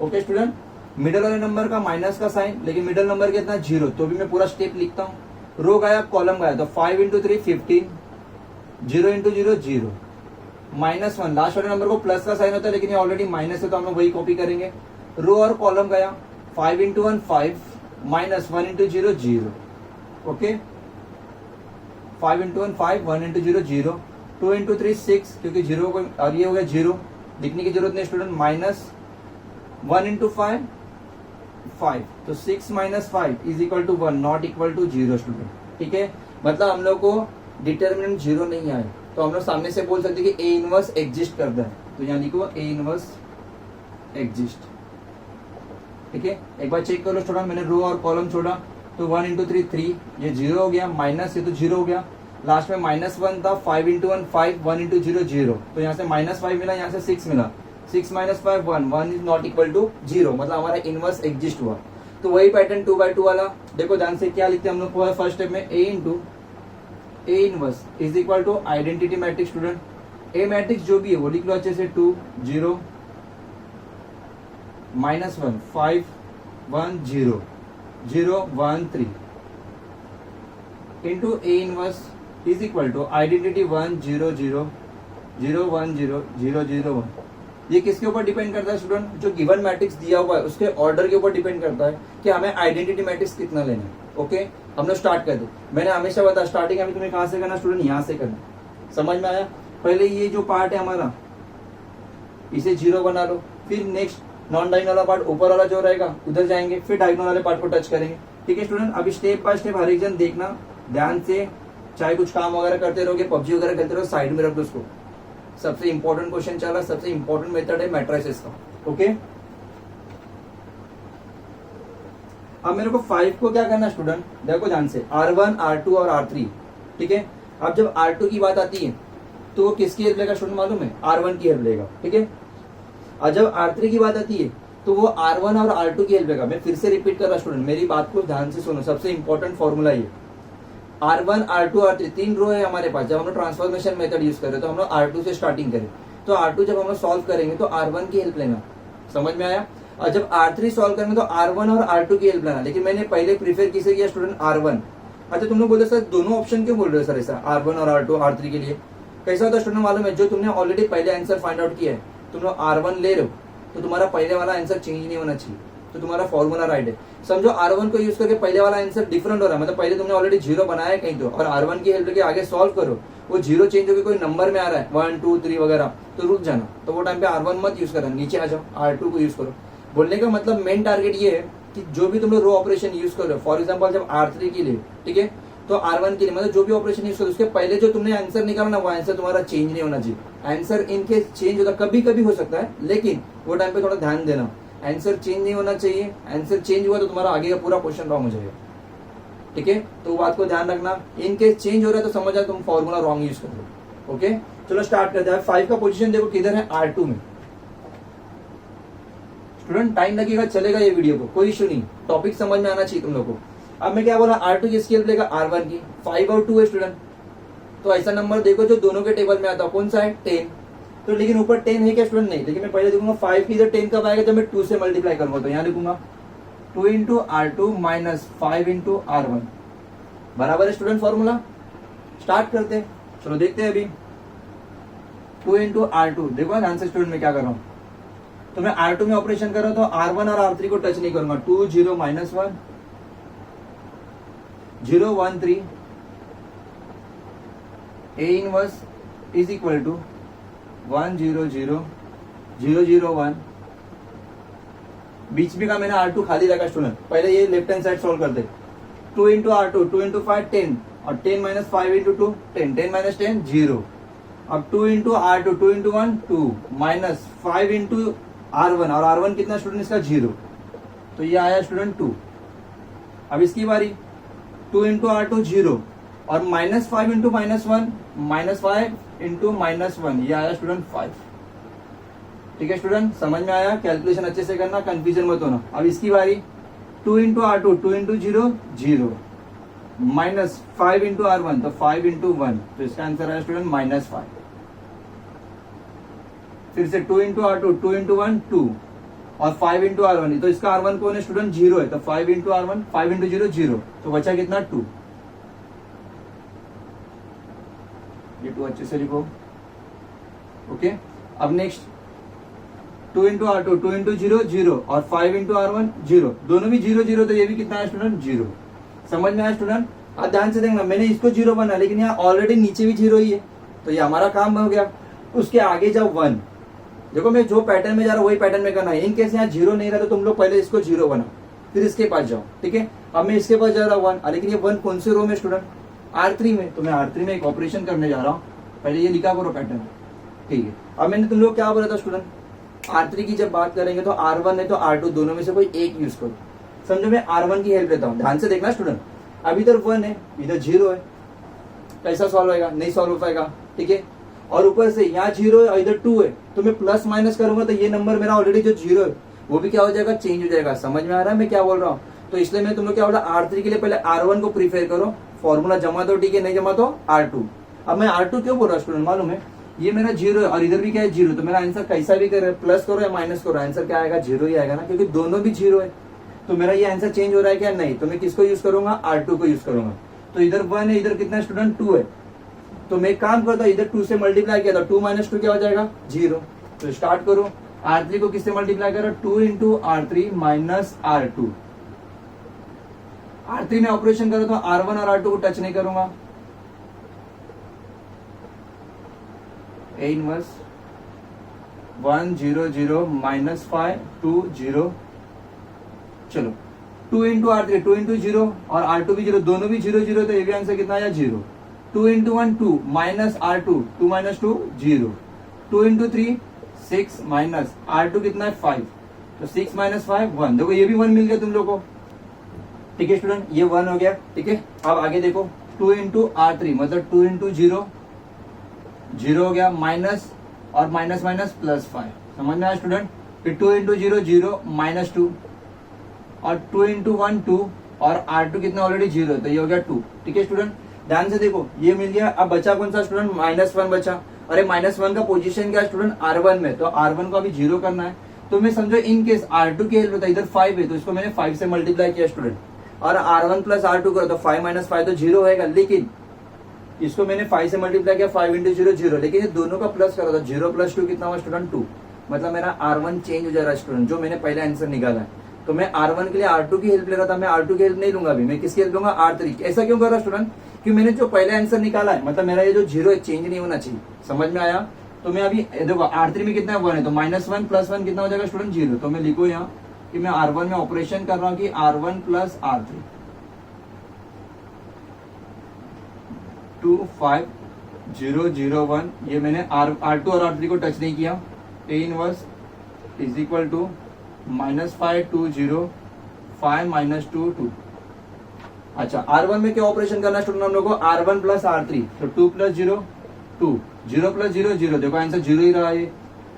[SPEAKER 1] ओके स्टूडेंट। मिडल वाले नंबर का माइनस का साइन, लेकिन मिडल नंबर कितना 0, तो भी मैं पूरा स्टेप लिखता हूँ। रो गया, कॉलम गया, तो 5 × 3 15, 0 × 0 0, -1। लास्ट वाले नंबर को प्लस का साइन होता है, लेकिन ये ऑलरेडी माइनस है तो हम लोग वही कॉपी करेंगे। रो और कॉलम गया, 5 × 1 5, -1 × 0 0, ओके। 5 × 1 5, 1 × 0 0, 2 × 3 6, क्योंकि 0 को, और ये हो गया 0, लिखने की जरूरत नहीं स्टूडेंट। -1 × 5 5, तो 6 - 5 is equal to 1, not equal to 0 student, ठीक है। मतलब हम लोग को डिटर्मिनेंट 0 नहीं आए तो हम लोग सामने से बोल सकते कि ए इनवर्स एग्जिस्ट करता है, तो यहाँ लिखो ए इनवर्स एग्जिस्ट, ठीक है। एक बार चेक करो स्टूडेंट, मैंने रो और कॉलम छोड़ा, तो 1 × 3 3, ये 0 हो गया, माइनस ये तो 0 हो गया, लास्ट में -1 था, 5 × 1 5, 1 × 0 0, तो यहाँ से -5 मिला, यहाँ से 6 मिला, 6 - 5 1, 1 इज नॉट इक्वल टू 0, मतलब हमारा इनवर्स एग्जिस्ट हुआ। तो वही पैटर्न 2/2 वाला देखो ध्यान से, क्या लिखते हैं हम लोग फर्स्ट स्टेप में, A inverse is equal to identity matrix student. A matrix जो भी है वो लिख लो अच्छे से, 2 0 -1 5 1 0, 013 into A inverse is equal to identity 1 0 0 0 1 0 0 0 1। ये किसके ऊपर डिपेंड करता है स्टूडेंट? जो गिवन मैट्रिक्स दिया हुआ है उसके ऑर्डर के ऊपर डिपेंड करता है कि हमें आइडेंटिटी मैट्रिक्स कितना लेना है। ओके, हम लोग स्टार्ट कर दे। मैंने हमेशा बताया स्टार्टिंग अभी तुम्हें कहां से करना स्टूडेंट? यहाँ से करना। समझ में आया? पहले ये जो पार्ट है हमारा इसे 0 बना लो, फिर नेक्स्ट नॉन डायगोनल वाला पार्ट ऊपर वाला जो रहेगा उधर जाएंगे, फिर डायगोनल वाले पार्ट को टच करेंगे। ठीक है स्टूडेंट, अभी स्टेप बाय स्टेप हर एक जन देखना ध्यान से, चाहे कुछ काम वगैरह करते रहोगे, पबजी वगैरह करते रहो, साइड में रख दो उसको। सबसे इंपॉर्टेंट क्वेश्चन चल रहा, सबसे इंपॉर्टेंट मेथड है मैट्रिसेस का। ओके, अब मेरे को 5 को क्या करना स्टूडेंट? देखो ध्यान से, R1 R2 और R3। ठीक है, अब जब R2 की बात आती है तो वो किसकी हेल्प लेगा स्टूडेंट मालूम है? R1 की हेल्प लेगा। ठीक है, और जब R3 की बात आती है तो वो R1 और R2 की हेल्प लेगा। मैं फिर से रिपीट कर रहा स्टूडेंट, मेरी बात को ध्यान से सुनो, सबसे इंपॉर्टेंट फॉर्मूला ये। R1 R2 R3 तीन रो है हमारे पास। जब हम लोग ट्रांसफॉर्मेशन मेथड यूज करें तो हम लोग R2 से स्टार्टिंग करें, तो R2 जब हम लोग सॉल्व करेंगे तो R1 की हेल्प लेना। समझ में आया? और जब R3 सॉल्व करेंगे तो R1 और R2 की हेल्प लेना। लेकिन मैंने पहले प्रीफर किसे किया स्टूडेंट? R1। अच्छा, तुम लोग बोलते सर दोनों ऑप्शन क्यों बोल रहे हो सर ऐसा, R1 और R2 R3 के लिए? कैसा होता है स्टूडेंट मालूम है? जो तुमने ऑलरेडी पहले आंसर फाइंड आउट किया है, तुम लोग R1 ले रहे हो तो तुम्हारा पहले वाला आंसर चेंज नहीं होना चाहिए, तो तुम्हारा फॉर्मूला राइट है। समझो R1 को यूज करके पहले वाला आंसर डिफरेंट हो रहा है, मतलब पहले तुमने ऑलरेडी 0 बनाया है कहीं तो, और R1 की हेल्प लेके आगे सॉल्व करो, वो 0 चेंज होकर कोई नंबर में आ रहा है 1 2 3 वगैरह, तो रुक जाना। तो वो टाइम पे R1 मत यूज करना, नीचे आ जाओ, R2 को यूज करो। बोलने का मतलब मेन टारगेट ये है कि जो भी तुम लोग रो ऑपरेशन यूज करो, फॉर एग्जाम्पल जब R3 के लिए, ठीक है, तो R1 के लिए मतलब जो भी ऑपरेशन यूज करो उसके पहले जो तुमने आंसर निकाला ना, वो आंसर तुम्हारा चेंज नहीं होना चाहिए। आंसर इनके चेंज होता कभी कभी हो सकता है, लेकिन वो टाइम पे थोड़ा ध्यान देना, आंसर चेंज नहीं होना चाहिए। आंसर चेंज हुआ तो तुम्हारा आगे का पूरा क्वेश्चन रॉन्ग हो जाएगा। ठीक है, तो बात को ध्यान रखना, इनके चेंज हो रहा है तो समझ जाए तुम फॉर्मूला रॉन्ग यूज कर रहे हो। ओके, चलो स्टार्ट करते हैं। 5 का पोजीशन देखो किधर है? R2 में। स्टूडेंट टाइम लगेगा, चलेगा ये वीडियो को, कोई इशू नहीं, टॉपिक समझ में आना चाहिए तुम लोग को। अब मैं क्या बोला, R2 किसकी हेल्प लेगा? R1 की। 5 और 2 है स्टूडेंट, तो ऐसा नंबर देखो जो दोनों के टेबल में आता है, कौन सा है? 10। तो लेकिन ऊपर 10 है क्या स्टूडेंट? नहीं, लेकिन मैं पहले देखूंगा 5 की इधर 10 कब आएगा? जब मैं 2 से मल्टीप्लाई करूंगा, तो यहाँ लिखूंगा 2 into R2 minus 5 into R1 बराबर है स्टूडेंट फॉर्मूला। स्टार्ट करते हैं, चलो देखते हैं अभी। 2 इंटू R2, देखो ध्यान से स्टूडेंट मैं क्या कर रहा हूँ, तो मैं R2 में ऑपरेशन कर रहा हूँ तो R1 और R3 को टच नहीं करूंगा। 2 0 minus 1 0 1 3 A inverse is equal to 1 0 0 0 0 1। बीच में का मैंने R2 खाली रखा स्टूडेंट। पहले ये लेफ्ट हैंड साइड सोल्व करते। 2 इंटू R2, 2 इंटू 5 10, और 10 माइनस 5 इंटू 2 10, 10 माइनस 10 0। अब 2 into R2, 2 into 1 2 minus 5 into R1, और R1 कितना स्टूडेंट इसका? 0, तो ये आया स्टूडेंट 2। अब इसकी बारी, 2 इंटू R2 0, और minus 5 into minus 1 minus 5 into minus 1, ये आया स्टूडेंट 5। ठीक है स्टूडेंट, समझ में आया? कैलकुलेशन अच्छे से करना, कंफ्यूजन मत होना। अब इसकी बारी, 2 into R2, 2 into 0 0, minus 5 into R1, तो 5 इंटू 1, तो इसका आंसर आया स्टूडेंट माइनस 5। फिर से 2 इंटू R2, 2 इंटू 1 2, और 5 इंटू R1, तो इसका R1 कौन है स्टूडेंट? 0 है, तो 5 इंटू R1, 5 इंटू 0 0, तो बचा कितना? 2। ये 2 अच्छे से लिखो। ओके, अब नेक्स्ट 2 इंटू R2, 2 इंटू 0 0, और 5 इंटू R1 0, दोनों भी 0 0, तो ये भी कितना है स्टूडेंट? 0। समझ में आया स्टूडेंट? अब ध्यान से देखना, मैंने इसको 0 बना, लेकिन यहाँ ऑलरेडी नीचे भी 0 ही है, तो ये हमारा काम हो गया। उसके आगे जाओ 1, देखो मैं जो पैटर्न में जा रहा हूँ वही पैटर्न में करना है। इन केस यहाँ 0 नहीं रहा तो तुम लोग पहले इसको 0 बना, फिर इसके पास जाओ। ठीक है, अब मैं इसके पास जा रहा हूँ 1, लेकिन ये 1 कौन से रो में स्टूडेंट? R3 में, तो मैं R3 में एक ऑपरेशन करने जा रहा हूँ। पहले ये लिखा करो पैटर्न। ठीक है, अब मैंने तुम लोग क्या बोला था स्टूडेंट? R3 की जब बात करेंगे तो R1 है तो R2, दोनों में से कोई एक यूज करो। समझो मैं R1 की हेल्प लेता हूँ, ध्यान से देखना स्टूडेंट। अब इधर 1 है, इधर 0 है, कैसा सॉल्व होएगा? नहीं सॉल्व हो पाएगा। ठीक है, और ऊपर से यहाँ 0 है और इधर 2 है, तो मैं प्लस माइनस करूंगा तो ये नंबर मेरा ऑलरेडी जो 0 है वो भी क्या हो जाएगा? चेंज हो जाएगा। समझ में आ रहा है मैं क्या बोल रहा हूँ? तो इसलिए मैं तुम लोग क्या बोला, R3 के लिए पहले R1 को प्रीफर करो, फॉर्मूला जमा दो, ठीक है, नहीं जमा तो R2। अब मैं R2 क्यों बोल रहा हूँ स्टूडेंट मालूम है? ये मेरा 0 है और इधर भी क्या है? 0, तो मेरा आंसर कैसा भी करे, प्लस करो या माइनस करो, आंसर क्या आएगा? 0 ही आएगा ना, क्योंकि दोनों भी 0 है। तो मेरा ये आंसर चेंज हो रहा है क्या? नहीं। तो मैं किसको यूज करूंगा? R2 को यूज करूंगा। तो इधर 1 है, इधर कितना स्टूडेंट? 2 है। तो मैं एक काम करता हूँ, इधर 2 से मल्टीप्लाई किया था, 2 माइनस 2 क्या हो जाएगा? 0। तो स्टार्ट करो। R3 को किससे मल्टीप्लाई करो? 2 into R3 minus R2। R3 में ऑपरेशन करो तो R1 और R2 को टच नहीं करूंगा। A inverse 1 0 0 minus 5 2 0। चलो 2 इंटू R3 2 इंटू 0 और R2 भी 0, दोनों भी 0 0, तो ये भी आंसर कितना आया? 0। 2 into 1 2 minus R2 2 minus 2 0। 2 into 3 6 minus R2 कितना है? 5। तो 6 माइनस 5 1। देखो ये भी 1 मिल गया तुम लोग को। ठीक है स्टूडेंट, ये 1 हो गया। ठीक है, अब आगे देखो 2 इंटू R3 मतलब 2 इंटू 0 0 हो गया, माइनस और माइनस माइनस प्लस 5। समझ में आया स्टूडेंट? फिर 2 इंटू 0 0 माइनस 2 और 2 इंटू 1 2 और R2 कितना ऑलरेडी 0, तो ये हो गया 2। ठीक है स्टूडेंट, ध्यान से देखो ये मिल गया। अब बचा कौन सा स्टूडेंट? -1 बचा। अरे -1 का पोजीशन क्या है स्टूडेंट? R1 में, तो R1 को अभी 0 करना है। तो मैं समझो इन केस R2 की हेल्प होता है, इधर 5 है तो इसको मैंने 5 से मल्टीप्लाई किया स्टूडेंट, और R1 प्लस R2 करो तो 5 माइनस 5 तो 0 होगा, लेकिन इसको मैंने 5 से मल्टीप्लाई किया, 5 इंटू 0 0, लेकिन ये दोनों का प्लस करो तो 0 प्लस 2 कितना हुआ स्टूडेंट? 2। मतलब मेरा R1 चेंज हो जा रहा है स्टूडेंट, जो मैंने पहले आंसर निकाला है। तो मैं R1 के लिए R2 की हेल्प ले रहा था, मैं R2 की हेल्प नहीं लूंगा अभी, मैं किसकी हेल्प लूंगा? R3। ऐसा क्यों कर रहा स्टूडेंट? क्योंकि मैंने जो पहले आंसर निकाला है, मतलब मेरा ये जो 0 है चेंज नहीं होना चाहिए। समझ में आया? तो मैं अभी देखो R3 में कितना 1 है, तो -1 प्लस 1 कितना हो जाएगा स्टूडेंट? 0। तो मैं लिखू यहाँ कि मैं R1 में ऑपरेशन कर रहा हूँ कि R1 प्लस R3 2 5 0 0 1। ये मैंने R2 और R3 को टच नहीं किया। A inverse is equal to -5 2 0 5 minus 2 2। अच्छा, R1 में क्या ऑपरेशन करना स्टूडेंट हम लोग को? R1 प्लस R3, तो 2 प्लस 0 2 0 प्लस 0 0। देखो आंसर 0 ही रहा है।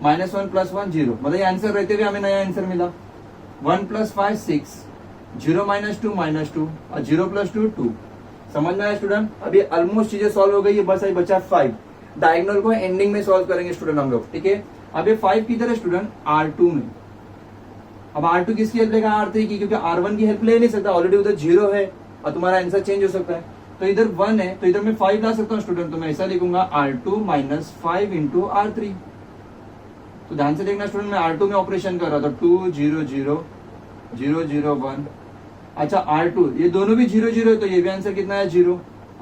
[SPEAKER 1] -1 प्लस 1 0, मतलब ये आंसर रहते हुए हमें नया आंसर मिला। 1 प्लस 5 6 0 माइनस 2 और 0 प्लस 2 2। समझ में आया स्टूडेंट? अभी ऑलमोस्ट चीजें सॉल्व हो गई है, बस अभी बचा 5। डायगोनल को एंडिंग में सॉल्व करेंगे स्टूडेंट हम लोग। ठीक है, अब ये 5 किधर है स्टूडेंट? R2 में। अब R2 किसकी हेल्प लेगा? R3 की, क्योंकि R1 की हेल्प ले नहीं सकता, ऑलरेडी उधर 0 है और तुम्हारा आंसर चेंज हो सकता है। तो इधर 1 है तो इधर मैं 5 ला सकता हूँ स्टूडेंट, तो मैं ऐसा लिखूंगा R2 माइनस 5 इंटू R3। तो ध्यान से देखना स्टूडेंट, मैं R2 में ऑपरेशन कर रहा था, 2 0 0 0 0 1। अच्छा R2, ये दोनों भी 0 0 है तो ये भी आंसर कितना है? 0।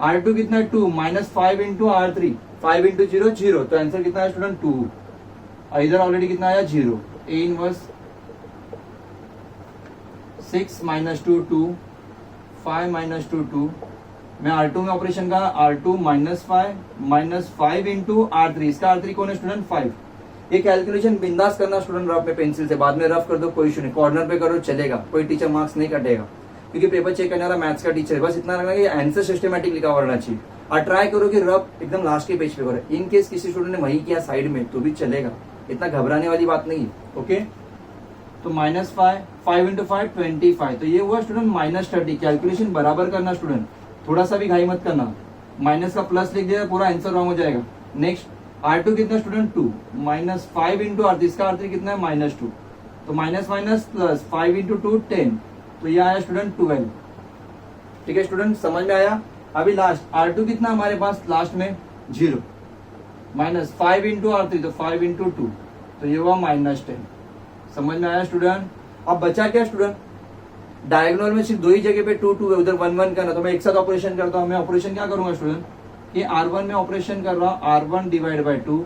[SPEAKER 1] R2 कितना है? 2 माइनस 5 इंटू R3, 5 इंटू 0 0, तो आंसर कितना है स्टूडेंट? 2। और इधर ऑलरेडी कितना आया? 0। A inverse 6 minus 2 2 5 minus 2 2। मैं R2 में ऑपरेशन का R2 माइनस 5 इंटू R3, इसका R3 कौन है स्टूडेंट? 5। ये कैलकुलेशन बिंदास करना स्टूडेंट रफ में पेंसिल से, बाद में रफ कर दो कोई इशू नहीं, कॉर्नर पे करो चलेगा, कोई टीचर मार्क्स नहीं कटेगा, क्योंकि पेपर चेक करने वाला मैथ्स का टीचर है। बस इतना रखना कि आंसर सिस्टमेटिक लिखा हुआ रहना चाहिए, और ट्राई करो कि रफ एकदम लास्ट के पेज पे करो। इन केस किसी स्टूडेंट ने वही किया साइड में तो भी चलेगा, इतना घबराने वाली बात नहीं है। ओके, तो -5 5 इंटू 5 25, तो ये हुआ स्टूडेंट -30। कैलकुलेशन बराबर करना स्टूडेंट, थोड़ा सा भी घाई मत करना, माइनस का प्लस लिख दिया पूरा आंसर रॉन्ग हो जाएगा। नेक्स्ट R2 कितना स्टूडेंट? 2 माइनस 5 इंटू R3, इसका R3 कितना है? -2, तो माइनस माइनस प्लस 5 इंटू 2 10, तो ये आया स्टूडेंट 12। ठीक है स्टूडेंट, समझ में आया? अभी लास्ट R2 कितना हमारे पास लास्ट में? 0 माइनस 5 इंटू R3, तो 5 इंटू 2, तो ये हुआ -10। समझ में आया स्टूडेंट? अब बचा क्या स्टूडेंट? डायगोनल में सिर्फ दो ही जगह पे 2 2 है, उधर 1 1 करना, तो मैं एक साथ ऑपरेशन करता हूँ। मैं ऑपरेशन क्या करूंगा स्टूडेंट? कि R1 में ऑपरेशन कर रहा हूँ R1 डिवाइड बाई 2,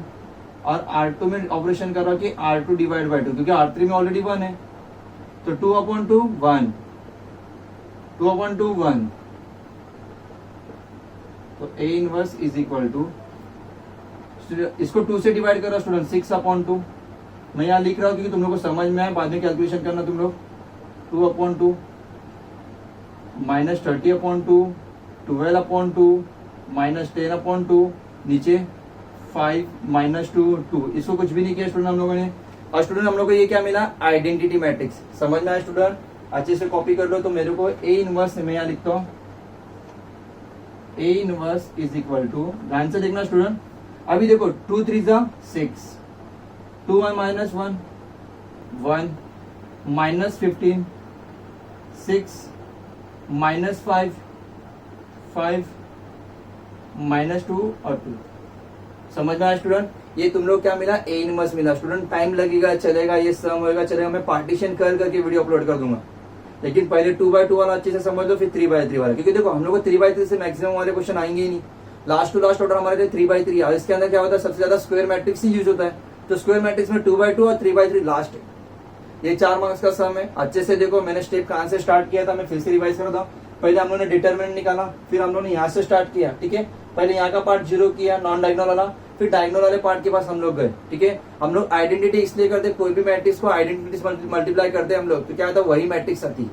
[SPEAKER 1] और R2 में ऑपरेशन कर रहा हूँ कि R2 डिवाइड बाई 2, क्योंकि R3 में ऑलरेडी 1 है, तो 2/2 1 2/2 1, तो A inverse is equal to, इसको 2 से डिवाइड कर रहा स्टूडेंट 6/2। मैं यहाँ लिख रहा हूँ क्योंकि तुम लोग को समझ में आए, बाद में कैलकुलेशन करना तुम लोग। 2/2 माइनस 30/2 12/2 माइनस 10/2, नीचे 5 माइनस 2 2, इसको कुछ भी नहीं किया स्टूडेंट हम लोगों ने। और स्टूडेंट हम लोग को ये क्या मिला? Identity matrix. समझ में आया स्टूडेंट? अच्छे से कॉपी कर लो। तो मेरे को A इनवर्स, मैं यहाँ लिखता हूँ A inverse is equal to, ध्यान से देखना स्टूडेंट, अभी देखो 2 3 6, 2 1 माइनस 1 1 माइनस 15 6 -5 5 -2 और 2। समझ में आया स्टूडेंट? ये तुम लोग क्या मिला, ए इनवर्स मिला। स्टूडेंट टाइम लगेगा, चलेगा, ये सम होएगा, चलेगा, मैं पार्टीशन कर करके वीडियो अपलोड कर दूंगा, लेकिन पहले 2x2 वाला अच्छे से समझ लो, फिर 3x3 वाला, क्योंकि देखो हम लोग को 3x3 से मैक्सिमम वाले क्वेश्चन आएंगे ही नहीं। लास्ट टू लास्ट ऑर्डर हमारे 3x3 है, इसके अंदर क्या होता है, सबसे ज्यादा स्क्वायर मैट्रिक्स ही यूज होता है। तो स्क्वायर मैट्रिक्स में 2x2 और 3x3 लास्ट है। ये 4 मार्क्स का सम है। अच्छे से देखो, मैंने स्टेप कहां से स्टार्ट किया था, मैं फिर से रिवाइज करता हूँ। पहले हम लोगों ने डिटरमिनेंट निकाला, फिर हम लोगों ने यहाँ से स्टार्ट किया, ठीक है। पहले यहाँ का पार्ट 0 किया, नॉन डायगोनल वाला, फिर डायगोनल वाले पार्ट के पास हम लोग गए, ठीक है। हम लोग आइडेंटिटी इसलिए करते, कोई भी मैट्रिक्स को आइडेंटिटी से मल्टीप्लाई करते हम लोग, तो क्या होता है, वही मैट्रिक्स आती है।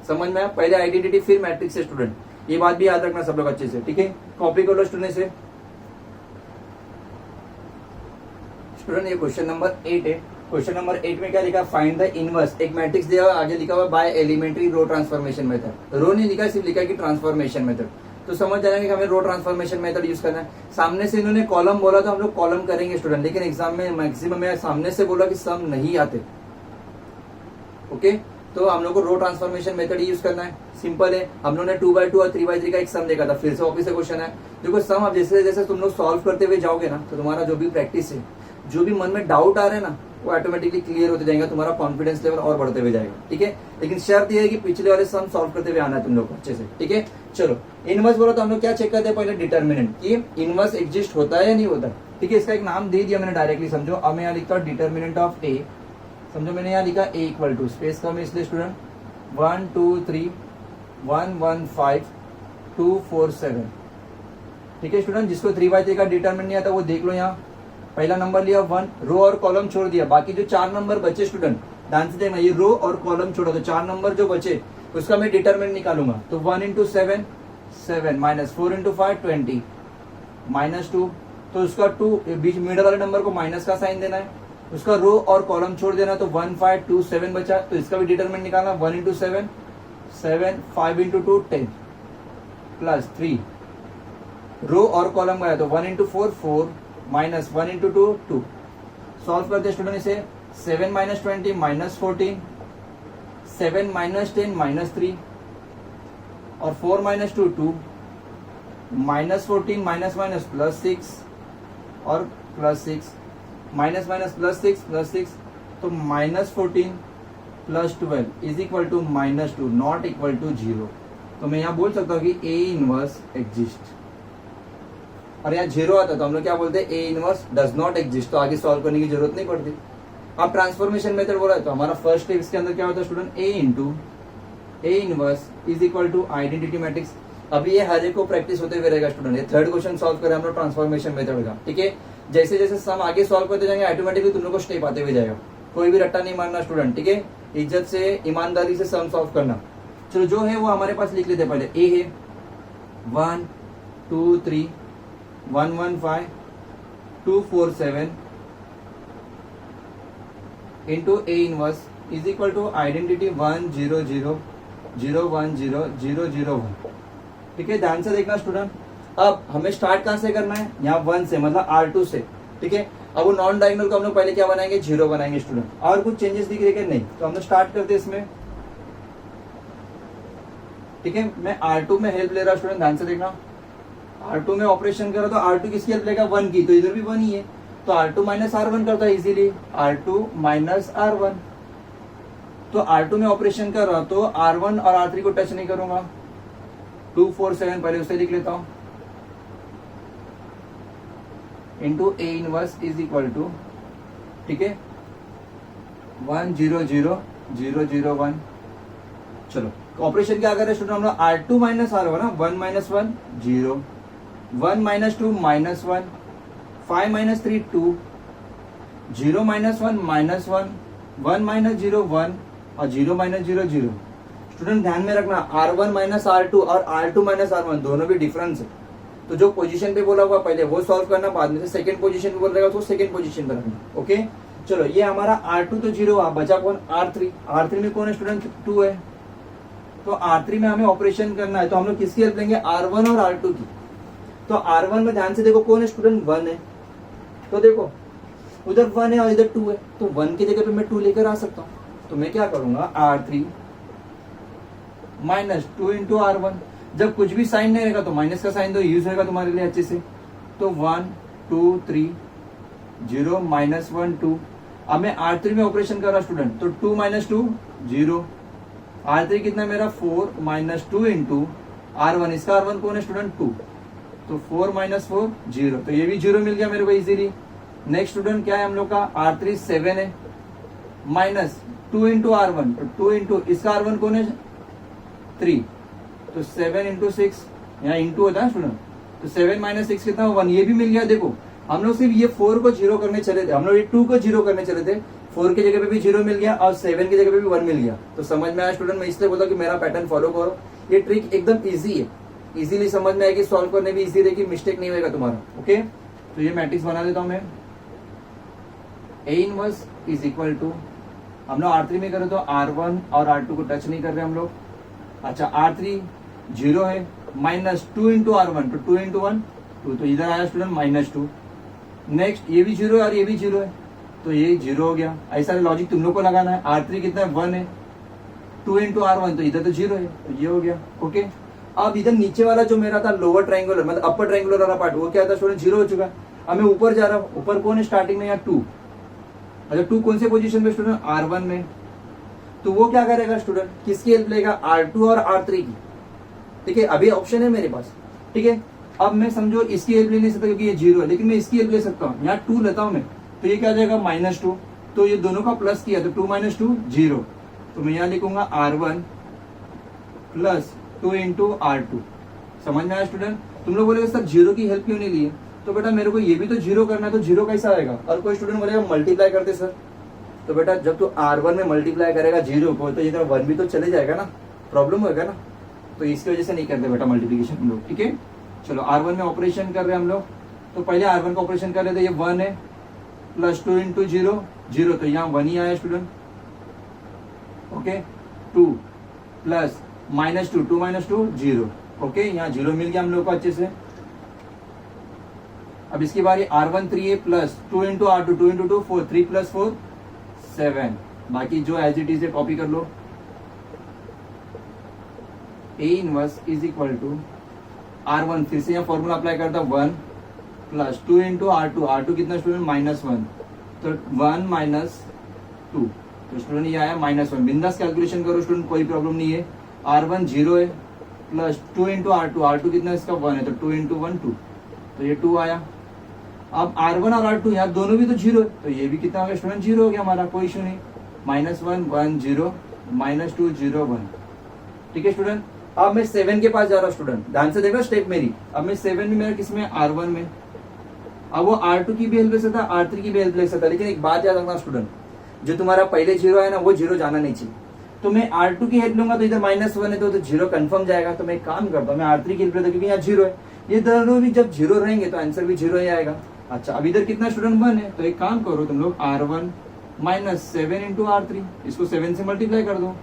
[SPEAKER 1] समझ में आया? पहले आइडेंटिटी फिर मैट्रिक्स है स्टूडेंट, ये बात भी याद रखना सब लोग अच्छे से, ठीक है। कॉपी कर लो स्टूडेंट से। स्टूडेंट ये क्वेश्चन नंबर 8 है। क्वेश्चन नंबर 8 में क्या लिखा, फाइंड द इनवर्स। एक मैट्रिक्स दिया हुआ, आगे लिखा हुआ by elementary row transformation method. Row नहीं लिखा, सिर्फ लिखा कि ट्रांसफॉर्मेशन मेथड। तो समझ जाएंगे कि हमें रो ट्रांसफॉर्मेशन मेथड यूज करना है। सामने से इन्होंने कॉलम बोला तो हम लोग कॉलम करेंगे स्टूडेंट, लेकिन एग्जाम में मैक्सिमम में सामने से बोला कि सम नहीं आते, ओके। तो हम लोग को रो ट्रांसफॉर्मेशन मेथड यूज करना है। सिंपल है, हम लोगों ने 2x2 और 3x3 का एक सम देखा था, फिर से वापस से क्वेश्चन है। देखो सम अब जैसे जैसे तुम लोग सॉल्व करते हुए जाओगे ना, तो तुम्हारा जो भी प्रैक्टिस है, जो भी मन में डाउट आ रहे हैं ना, वो ऑटोमेटिकली क्लियर होते जाएंगे, तुम्हारा कॉन्फिडेंस लेवल और बढ़ते हुए जाएगा, ठीक है। लेकिन शर्त ये है कि पिछले वाले सम सॉल्व करते हुए आना है तुम लोग को अच्छे से, ठीक है। चलो इनवर्स बोला तो हम लोग क्या चेक करते हैं, पहले डिटरमिनेंट कि इनवर्स एग्जिस्ट होता है या नहीं होता, ठीक है। इसका एक नाम दे दिया मैंने डायरेक्टली, समझो। अब मैं यहाँ लिखता हूँ डिटरमिनेंट ऑफ ए, समझो मैंने यहाँ लिखा ए इक्वल टू, स्पेस कम है इसलिए स्टूडेंट 1 2 3 1 1 5 2 4 7, ठीक है स्टूडेंट। जिसको 3x3 का डिटरमिनेंट नहीं आता वो देख लो, यहाँ पहला नंबर लिया 1, रो और कॉलम छोड़ दिया, बाकी जो 4 नंबर बचे स्टूडेंट ध्यान से देखना, ये रो और कॉलम छोड़ो, तो 4 नंबर जो बचे उसका मैं डिटरमिनेंट निकालूंगा। तो 1 into 7 7 -4 into 5 20 -2, तो उसका 2 बीच मिडल वाले नंबर को माइनस का साइन देना है, उसका रो और कॉलम छोड़ देना। तो 1 5 2 7 बचा, तो इसका भी डिटरमिनेंट निकालना। 1 into 7 7 5 into 2 10 प्लस 3, रो और कॉलम गया तो 1 into 4 4 माइनस 1 into 2 2। सॉल्व करते स्टूडेंट इसे, 7 - 20 -14, 7 - 10 -3 और 4 - 2 2, -14 माइनस माइनस प्लस 6 और plus 6, minus minus plus 6 plus 6, तो -14 plus 12 is equal to -2, not equal to 0। तो मैं यहाँ बोल सकता हूँ कि ए इनवर्स एग्जिस्ट, और यहाँ 0 आता तो हम लोग क्या बोलते हैं, A inverse does not exist, तो आगे सॉल्व करने की जरूरत नहीं पड़ती। अब ट्रांसफॉर्मेशन मेथड बोला है तो हमारा फर्स्ट स्टेप इसके अंदर क्या होता है student, A into A inverse is equal to identity matrix. अभी ये हर एक को प्रैक्टिस होते हुए रहेगा स्टूडेंट। ये थर्ड क्वेश्चन सॉल्व करें हम लोग ट्रांसफॉर्मेशन मेथड का, ठीक है। जैसे जैसे सम आगे सॉल्व करते जाएंगे ऑटोमेटिकली तुम लोग को स्टेप आते हुए जाएगा, कोई भी रट्टा नहीं मारना स्टूडेंट, ठीक है। इज्जत से ईमानदारी से सम सॉल्व करना। चलो जो है वो हमारे पास लिख लेते हैं। पहले ए है 1 2 3 1 1 5 2 4 7 into A inverse is equal to identity 1 0 0 0 1 0 0 0 1, ठीक है। ध्यान से देखना स्टूडेंट। अब हमें स्टार्ट कहां से करना है, यहाँ 1 से, मतलब R2 से, ठीक है। अब वो नॉन डायगोनल को हम लोग पहले क्या बनाएंगे, 0 बनाएंगे स्टूडेंट। और कुछ चेंजेस दिख रहे कि नहीं, तो हम लोग स्टार्ट करते हैं इसमें, ठीक है। मैं R2 में हेल्प ले रहा स्टूडेंट, ध्यान से देखना। R2 में ऑपरेशन करो तो R2 किसकी हेल्प लेगा, 1 की, तो इधर भी 1 ही है, तो R2 माइनस R1 करता है इजीली, R2 माइनस R1। तो R2 में ऑपरेशन कर रहा तो R1 और R3 को टच नहीं करूंगा। 2 4 7 पहले उसे लिख लेता हूं, into A inverse is equal to, ठीक है, 1 0 0 0 0 1। चलो ऑपरेशन क्या कर रहे हैं स्टूडेंट हम लोग, R2 माइनस R1 ना, 1 minus 1 0, 1 minus 2 minus 1, 5 minus 3 2, 0 minus 1 minus 1, 1 minus 0 1 और 0 माइनस 0 0। स्टूडेंट ध्यान में रखना, R1 माइनस R2 और R2 माइनस R1 दोनों भी डिफरेंस है। तो जो पोजीशन पे बोला हुआ पहले वो सॉल्व करना, बाद में से सेकंड पोजीशन पे बोल रहेगा तो सेकंड पोजीशन पे रखना, ओके। चलो ये हमारा R2 तो 0 हुआ, बचा कौन, R3। R3 में कौन है स्टूडेंट, 2 है, तो R3 में हमें ऑपरेशन करना है, तो हम लोग किसकी हेल्प लेंगे, R1 और R2 की। तो R1 में ध्यान से देखो कौन है स्टूडेंट, 1 है, तो देखो उधर 1 है और इधर 2 है, तो 1 की जगह पे मैं 2 लेकर आ सकता हूँ। तो मैं क्या करूंगा, R3 माइनस 2 इंटू R1। जब कुछ भी साइन नहीं रहेगा तो माइनस का साइन तो यूज होगा तुम्हारे लिए अच्छे से। तो 1 2 3 0 माइनस 1 2। अब मैं R3 में ऑपरेशन कर रहा स्टूडेंट, तो 2 माइनस 2 0। R3 कितना मेरा 4 माइनस 2 इंटू R1। इसका R1 कौन है स्टूडेंट 2, तो 4 माइनस 4 0। तो ये भी 0 मिल गया मेरे को इजीली। नेक्स्ट स्टूडेंट क्या है हम लोग का, R3 7 है माइनस 2 इंटू R1, तो 2 इंटू इसका R1 कौन है 3, तो 7 इंटू 6, यहाँ इंटू होता है स्टूडेंट, तो 7 माइनस 6 कितना 1, ये भी मिल गया। देखो हम लोग सिर्फ ये 4 को 0 करने चले थे, हम लोग ये 2 को 0 करने चले थे, 4 की जगह पे भी 0 मिल गया और 7 की जगह पे भी 1 मिल गया। तो समझ में आया स्टूडेंट, मैं इसलिए बोलता कि मेरा पैटर्न फॉलो करो, ये ट्रिक एकदम इजी है, इजीली समझ में आएगी, सॉल्व करने भी इजी रहेगी, मिस्टेक नहीं होगा तुम्हारा। ओके, तो ये मैट्रिक्स बना देता हूं मैं। A inverse is equal to, हम लोग R3 में करें तो R1 और R2 को टच नहीं कर रहे हम लोग। अच्छा R3 0 है माइनस 2 इंटू R1, तो 2 इंटू 1 2, तो इधर आया स्टूडेंट माइनस 2। नेक्स्ट ये भी 0 है और ये भी 0 है, तो ये 0 हो गया। ऐसा लॉजिक तुम लोग को लगाना है। R3 कितना है 1 है, 2 इंटू R1, तो इधर तो 0 है, तो ये हो गया। ओके, अब इधर नीचे वाला जो मेरा था लोअर ट्राइंगुलर मतलब अपर ट्राइंगुलर वाला पार्ट, वो क्या था स्टूडेंट 0 हो चुका। अब मैं ऊपर जा रहा हूँ, ऊपर कौन है स्टार्टिंग में, यहाँ 2। अच्छा 2 कौन से पोजीशन में स्टूडेंट, R1 में, तो वो क्या करेगा स्टूडेंट, किसकी हेल्प लेगा, R2 और R3 की। ठीक है, अभी ऑप्शन है मेरे पास। ठीक है, अब मैं समझो इसकी हेल्प ले नहीं सकता क्योंकि ये 0 है, लेकिन मैं इसकी हेल्प ले सकता हूँ, यहाँ 2 लेता हूँ मैं, तो ये क्या आ जाएगा माइनस 2, तो ये दोनों का प्लस किया तो 2 माइनस 2 0, तो मैं यहाँ लिखूंगा R1 प्लस 2 इंटू R2। समझ में आया स्टूडेंट। तुम लोग बोलेगे सर 0 की हेल्प क्यों नहीं लिए, तो बेटा मेरे को ये भी तो 0 करना है, तो 0 कैसा आएगा। और कोई स्टूडेंट बोलेगा मल्टीप्लाई करते सर, तो बेटा जब तू R1 में मल्टीप्लाई करेगा 0 को, तो इधर 1 भी तो चले जाएगा ना, प्रॉब्लम होगा ना, तो इसकी वजह से नहीं करते बेटा मल्टीप्लीकेशन हम लोग। ठीक है, चलो R1 में ऑपरेशन कर रहे हैं हम लोग, तो पहले R1 का ऑपरेशन कर रहे थे, ये 1 है प्लस 2 इंटू 0 0, तो यहाँ 1 ही आया student. Okay, 2 plus minus 2 2 minus 2 0। Okay, यहाँ 0 मिल गया हम लोग को अच्छे से। अब इसकी बारी R1 3 है plus 2 into R2 2 into 2 4, 3 plus 4 7, बाकी जो एज इट इज है कॉपी कर लो। A inverse is equal to R1, फिर से यहाँ फॉर्मूला अप्लाई करता 1 प्लस 2 इंटू R2, R2 कितना स्टूडेंट माइनस 1, तो 1 माइनस 2, तो स्टूडेंट ये आया माइनस 1। बिंदास कैलकुलेशन करो स्टूडेंट, कोई प्रॉब्लम नहीं है। R1 0 है प्लस 2 इंटू R2, R2 कितना इसका 1 है, तो 2 इंटू 1 2, तो ये 2 आया। अब R1 और R2 यहाँ दोनों भी तो 0 है, तो ये भी कितना हो गया स्टूडेंट 0 हो गया हमारा, कोई इशू नहीं। Minus 1 1 0 minus 2 0 1। ठीक है स्टूडेंट, अब मैं 7 के पास जा रहा हूँ स्टूडेंट, ध्यान से देखो स्टेप मेरी। अब मैं 7 में मेरा किसमें R1 में, अब वो R2 की भी हेल्प ले सकता, R3 की भी हेल्प ले सकता, लेकिन एक बात याद रखना स्टूडेंट, जो तुम्हारा पहले 0 है ना वो 0 जाना नहीं चाहिए। तो मैं R2 की हेल्प लूंगा तो इधर माइनस 1 है तो 0 कंफर्म जाएगा, तो मैं एक काम करता हूँ मैं R3 की हेल्प लेता हूँ क्योंकि यहाँ 0 है, ये दोनों भी जब 0 रहेंगे तो आंसर भी 0 ही आएगा। अच्छा अब इधर कितना स्टूडेंट 1 है, तो एक काम करो तुम लोग R1 माइनस 7 इंटू R3, इसको 7 से मल्टीप्लाई कर दो,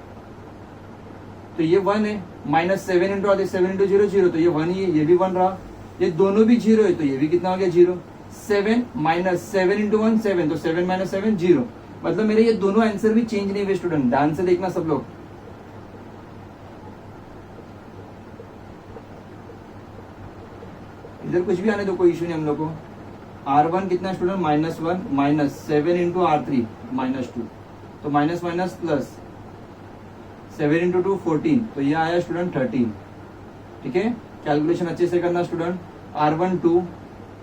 [SPEAKER 1] तो ये 1 है माइनस 7 इंटू R3 7 इंटू 0 0, तो ये 1 ही है, ये भी 1 रहा, ये दोनों भी 0 है, तो ये भी कितना हो गया 0। 7 माइनस 7 इंटू 1 7, तो 7 माइनस 7 0, मतलब मेरे ये दोनों आंसर भी चेंज नहीं हुए स्टूडेंट, ध्यान से देखना सब लोग। इधर कुछ भी आने दो, कोई इशू नहीं हम लोग को। R1 कितना student minus 1 minus 7 into R3 minus 2, तो माइनस माइनस प्लस 7 इंटू 2 14, तो ये आया स्टूडेंट 13। ठीक है, कैलकुलेशन अच्छे से करना student. R1 2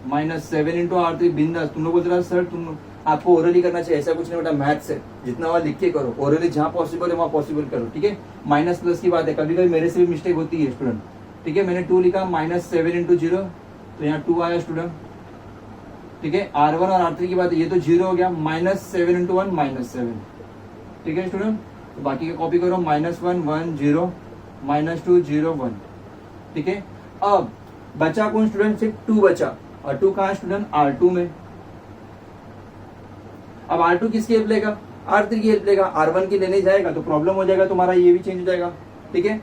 [SPEAKER 1] minus 7 into R3 बिंदास। तुम लोग बोल रहे सर तुम आपको ओरली करना चाहिए, ऐसा कुछ नहीं बेटा, मैथ्स है, जितना वहां लिख के करो, ओरली जहां पॉसिबल है वहां पॉसिबल करो। ठीक है, माइनस प्लस की बात है, कभी कभी मेरे से भी मिस्टेक होती है स्टूडेंट। ठीक है, मैंने 2 लिखा माइनस 7 इंटू 0, तो यहाँ 2 आया स्टूडेंट। ठीक है, R1 और R3 की बात है, ये तो 0 हो गया, माइनस 7 इंटू 1 माइनस 7। ठीक है स्टूडेंट, तो बाकी का कॉपी करो, माइनस 1 1 0 माइनस 2 0 1। ठीक है, अब बचा कौन स्टूडेंट, सिर्फ 2 बचा, और 2 कहाँ स्टूडेंट R2 में। अब R2 किसकी हेल्प लेगा, R3 की हेल्प लेगा, R1 की लेने जाएगा तो प्रॉब्लम हो जाएगा तुम्हारा, ये भी चेंज हो जाएगा। ठीक है,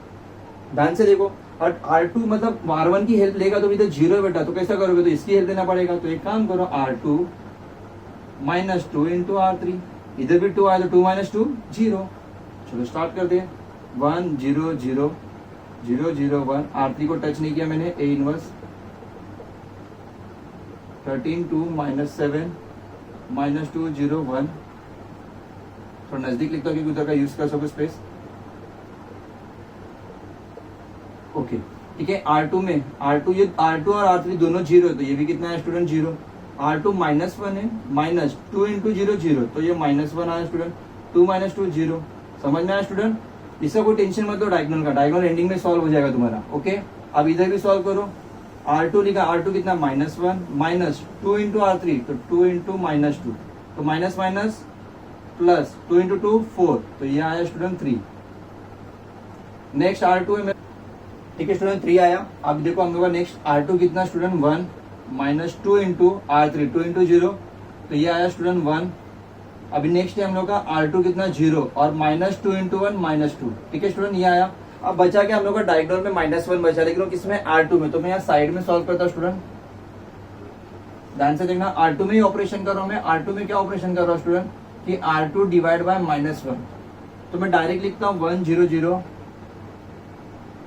[SPEAKER 1] ध्यान से देखो, और R2 मतलब R1 की हेल्प लेगा तो इधर 0 है बेटा, तो कैसा करोगे, तो इसकी हेल्प लेना पड़ेगा, तो एक काम करो R2 माइनस 2 इंटू R3, इधर भी 2 आया तो 2 माइनस 2 0। चलो स्टार्ट कर दे, 1 0 0 0 0 1, R3 को टच नहीं किया मैंने, A इनवर्स 13 2 -7 -2 0 1, थोड़ा नजदीक लिखता हूँ क्योंकि उधर का यूज कर सको स्पेस। ओके ठीक है, R2 में R2 ये R2 और R3 दोनों जीरो है, तो ये भी कितना है स्टूडेंट जीरो। R2 -1 है, माइनस 2 इंटू 0 0, तो ये -1 आया स्टूडेंट, 2 - 2 0। समझ में आया स्टूडेंट? इसका कोई टेंशन मत लो डायगोनल का, डायगोनल एंडिंग में सॉल्व हो जाएगा तुम्हारा। ओके अब इधर भी सॉल्व करो। R2 लिखा, R2 कितना -1 माइनस 2 इंटू R3, तो 2 इंटू -2, तो माइनस माइनस प्लस 2 इंटू 2 4, तो ये आया स्टूडेंट 3। नेक्स्ट R2 है, ठीक है स्टूडेंट 3 आया। अब देखो हम लोग का नेक्स्ट R2 कितना student 1 minus 2 into R3, 2 into 0, तो ये आया स्टूडेंट 1। अभी नेक्स्ट है हम लोग का R2 कितना 0 और माइनस 2 इंटू 1 -2, ठीक है स्टूडेंट ये आया। अब बचा के हम लोग का डायगोनल में -1 बचा, लेकिन किसमें R2 में, तो मैं यहाँ साइड में सॉल्व करता हूँ स्टूडेंट। ध्यान से देखना, R2 में ही ऑपरेशन कर रहा हूँ मैं। R2 में क्या ऑपरेशन कर रहा हूँ स्टूडेंट कि R2 डिवाइड बाय -1, तो मैं डायरेक्ट लिखता हूँ 1 0 0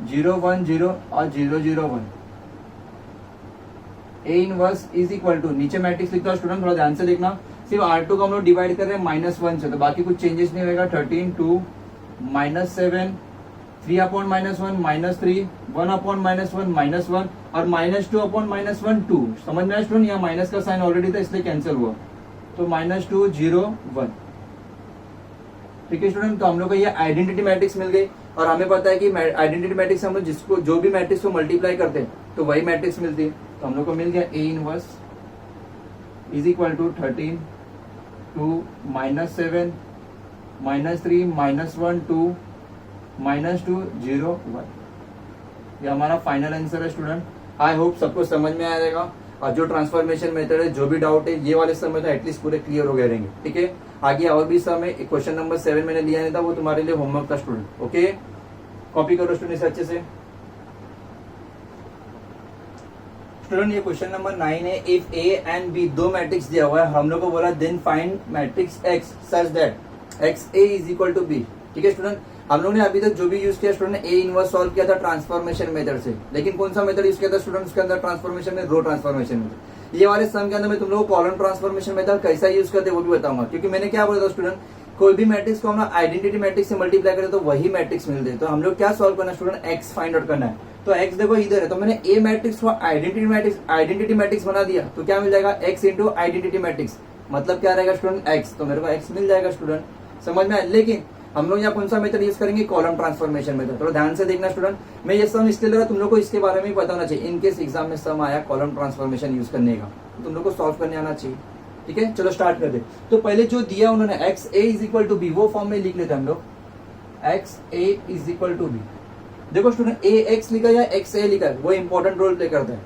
[SPEAKER 1] 0 1 0 और 0 0 1। A inverse is equal to, नीचे मैट्रिक्स लिखता हूँ स्टूडेंट, थोड़ा ध्यान से देखना। सिर्फ R2 को हम लोग डिवाइड कर रहे हैं -1 से, तो बाकी कुछ चेंजेस नहीं होगा। 13 2 -7 3 अपॉन -1 -3 1 अपॉन -1 -1 और -2 अपॉन -1 2। समझ में आया स्टूडेंट? यहाँ माइनस का साइन ऑलरेडी था इसलिए कैंसिल हुआ, तो -2 0 1। ठीक है स्टूडेंट, तो हम लोग को ये आइडेंटिटी मैट्रिक्स मिल गई, और हमें पता है कि आइडेंटिटी मैट्रिक्स हम लोग जिसको जो भी मैट्रिक्स को मल्टीप्लाई करते हैं तो वही मैट्रिक्स मिलती है। तो हम लोग को मिल गया A inverse is equal to 13 2 -7 -3 -1 2 -2 0 1। ये हमारा फाइनल आंसर है स्टूडेंट। आई होप सबको समझ में आ जाएगा, और जो ट्रांसफॉर्मेशन मेथड है, जो भी डाउट है, ये वाले समय तो एटलीस्ट पूरे क्लियर हो गए रहेंगे। ठीक है, आगे और भी समय, क्वेश्चन नंबर 7 मैंने लिया नहीं था, वो तुम्हारे लिए होमवर्क था स्टूडेंट। ओके, कॉपी करो स्टूडेंट अच्छे से। स्टूडेंट ये क्वेश्चन नंबर 9 है। इफ ए एंड बी दो मैट्रिक्स दिया हुआ है, हम लोग को बोला then find matrix X such that X A is equal to B. ठीक है स्टूडेंट, हम लोग ने अभी तक जो भी यूज किया स्टूडेंट, ए इनवर्स सॉल्व किया था ट्रांसफॉर्मेशन मेथड से, लेकिन कौन सा मेथड यूज किया था स्टूडेंट उसके अंदर ट्रांसफॉर्मेशन में? रो ट्रांसफॉर्मेशन मेथड। ये वाले सम के अंदर मैं तुम लोग को कॉलम ट्रांसफॉर्मेशन मेथड कैसा यूज करते वो भी बताऊंगा, क्योंकि मैंने क्या बोला था स्टूडेंट, कोई भी मैट्रिक्स को हम आइडेंटिटी मैट्रिक्स से मल्टीप्लाई करें तो वही मैट्रिक्स मिलते हैं। तो हम लोग क्या सॉल्व करना है स्टूडेंट? एक्स फाइंड आउट करना है। तो एक्स देखो इधर है, तो मैंने ए मैट्रिक्स को आइडेंटिटी मैट्रिक्स बना दिया, तो क्या मिल जाएगा? एक्स इंटू आइडेंटिटी मैट्रिक्स, मतलब क्या रहेगा स्टूडेंट? एक्स। तो मेरे को एक्स मिल जाएगा स्टूडेंट, समझ में आया? लेकिन हम लोग यहाँ कौन सा मेथड यूज करेंगे? Column transformation method. थोड़ा ध्यान से देखना स्टूडेंट, मैं ये सम इसलिए ले रहा, तुम लोग को इसके बारे में पता होना चाहिए। इनकेस एग्जाम में सम आया कॉलम ट्रांसफॉर्मेशन यूज करने का, तो तुम लोग को सॉल्व करने आना चाहिए। ठीक है, चलो स्टार्ट कर दे। तो पहले जो दिया उन्होंने X A is equal to B, वो फॉर्म में लिख लेते हम लोग, X A is equal to B. देखो स्टूडेंट, ए एक्स लिखा या एक्स ए लिखा है, वो इंपॉर्टेंट रोल प्ले करता है।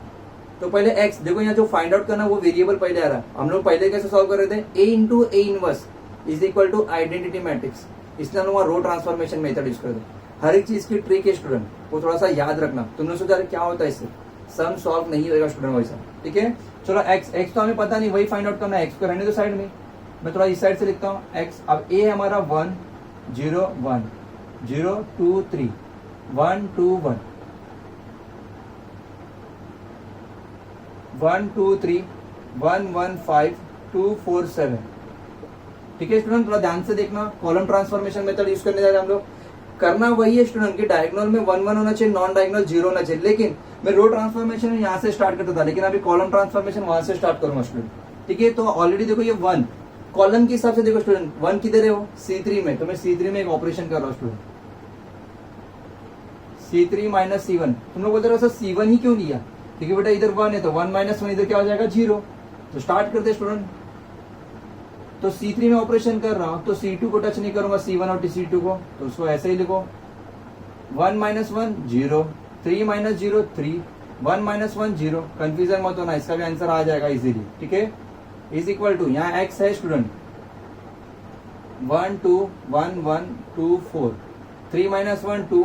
[SPEAKER 1] तो पहले एक्स देखो, यहाँ जो फाइंड आउट करना वो वेरिएबल पहले आ रहा है। हम लोग पहले कैसे सॉल्व कर रहे थे? A into A inverse is equal to identity matrix, इसलिए हम लोग रो ट्रांसफॉर्मेशन मेथड यूज करते हैं। हर एक चीज की ट्रिक है स्टूडेंट, वो थोड़ा सा याद रखना। तुमने सोचा क्या होता है इससे, सम सॉल्व नहीं होगा स्टूडेंट वैसा। ठीक है, चलो एक्स तो हमें पता नहीं, वही फाइंड आउट करना है। एक्स को रहने दो साइड में, मैं थोड़ा इस साइड से लिखता हूँ एक्स। अब ए हमारा 1 0 1 0 2 3 1 2 1 1 2 3 1 1 5 2 4 7। ठीक है स्टूडेंट, थोड़ा ध्यान से देखना, कॉलम ट्रांसफॉर्मेशन मेथड यूज करने जा रहे हैं हम लोग। करना वही है स्टूडेंट कि डायगोनल में 1 1 होना चाहिए, नॉन डायगोनल 0 होना चाहिए। लेकिन मैं रो ट्रांसफॉर्मेशन यहाँ से स्टार्ट करता था, लेकिन अभी कॉलम ट्रांसफॉर्मेशन वहां से स्टार्ट करूंगा स्टूडेंट। ठीक है, तो ऑलरेडी देखो ये 1 कॉलम के हिसाब से देखो स्टूडेंट, 1 किधर है? वो C3 में, तो मैं C3 में एक ऑपरेशन कर रहा हूँ स्टूडेंट, C3 माइनस C1। तुम लोग बोलते रहो सर C1 ही क्यों लिया? क्योंकि बेटा इधर 1 है, तो 1 माइनस 1 इधर क्या हो जाएगा? 0। तो स्टार्ट करते स्टूडेंट, तो C3 में ऑपरेशन कर रहा हूं, तो C2 को टच नहीं करूंगा, C1 और C2 को, तो उसको ऐसे ही लिखो 1 माइनस 1 0 3 माइनस 0 3 1 माइनस 1 0। कंफ्यूजन मत होना, इसका भी आंसर आ जाएगा इजीली। ठीक है, इज इक्वल टू यहाँ एक्स है स्टूडेंट 1 2 1 1 2 4 3 माइनस 1 2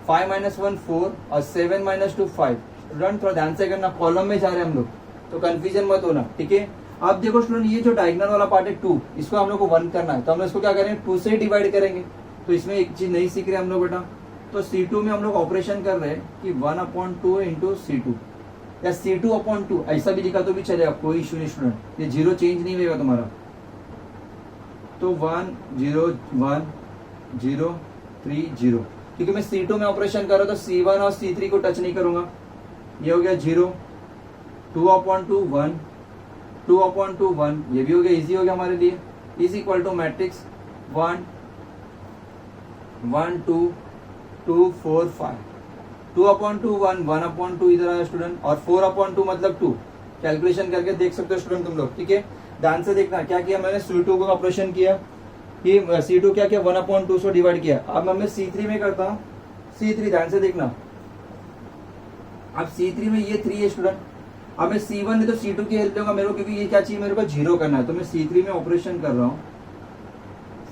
[SPEAKER 1] 5 माइनस 1 4 और 7 माइनस 2 5। स्टूडेंट थोड़ा ध्यान से करना, कॉलम में जा रहे हैं हम लोग, तो कंफ्यूजन मत होना। ठीक है, अब देखो स्टूडेंट, ये जो डायगोनल वाला पार्ट है 2, इसको हम लोग को 1 करना है, तो हम इसको क्या करेंगे? 2 से डिवाइड करेंगे। तो इसमें एक चीज नहीं सीख रहे हम लोग बेटा, तो C2 में हम लोग ऑपरेशन कर रहे हैं कि 1/2 इंटू C2 या C2/2 ऐसा भी लिखा तो भी चलेगा, कोई इश्यू नहीं स्टूडेंट, ये 0 चेंज नहीं होगा तुम्हारा। तो 1 0 1 0 3 0, क्योंकि मैं C2 में ऑपरेशन कर रहा हूं तो C1 और C3 को टच नहीं करूंगा। ये हो गया 0, 2/2 1, 2/2 1, ये भी हो गया, इजी हो गया हमारे लिए। इज इक्वल टू मैट्रिक्स 1 1 2 2 4 5, 2/2 1 1/2 इधर आया स्टूडेंट, और 4/2 मतलब 2। कैलकुलेशन करके देख सकते हो स्टूडेंट तुम लोग, ठीक है। ध्यान से देखना क्या किया मैंने, C2 को ऑपरेशन किया, कि C2 क्या किया 1/2 से डिवाइड किया। अब मैं C3 में करता हूँ, C3 ध्यान से देखना, अब C3 में ये 3 है स्टूडेंट, अब मैं C1 है तो C2 की हेल्प लूंगा मेरे को, क्योंकि ये क्या चाहिए मेरे को 0 करना है, तो मैं C3 में ऑपरेशन कर रहा हूँ।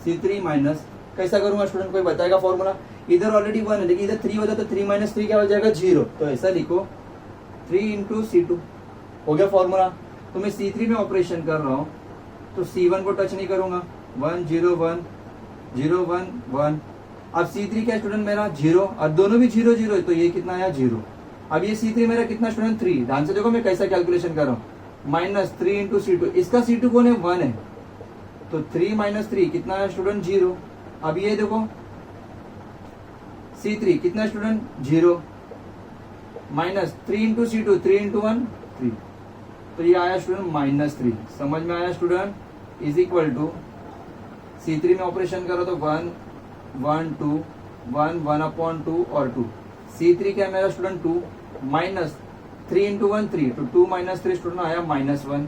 [SPEAKER 1] C3 माइनस कैसा करूंगा स्टूडेंट, कोई बताएगा फॉर्मूला? इधर ऑलरेडी 1 है, लेकिन इधर 3 होता तो 3 - 3 क्या हो जाएगा 0, तो ऐसा लिखो 3 इंटू C2, हो गया फॉर्मूला। तो मैं C3 में ऑपरेशन कर रहा हूँ तो C1 को टच नहीं करूंगा, 1 0 1 0 1 1। अब C3 क्या स्टूडेंट मेरा 0, और दोनों भी 0 0 है, तो ये कितना आया 0। अब ये C3 मेरा कितना स्टूडेंट 3, ध्यान से देखो मैं कैसा कैलकुलेशन कर रहा हूँ, -3 इंटू C2, इसका C2 कौन है 1 है, तो 3 - 3 कितना है स्टूडेंट 0। अब ये देखो C3 कितना स्टूडेंट 0, -3 इंटू C2, 3 इंटू 1 3, तो ये आया स्टूडेंट -3। समझ में आया student? Is equal to C3 में ऑपरेशन करो तो 1 1 2 1 1/2 और 2, C3 क्या मेरा स्टूडेंट 2, -3 इंटू 1 3, तो 2 - 3 स्टूडेंट आया -1।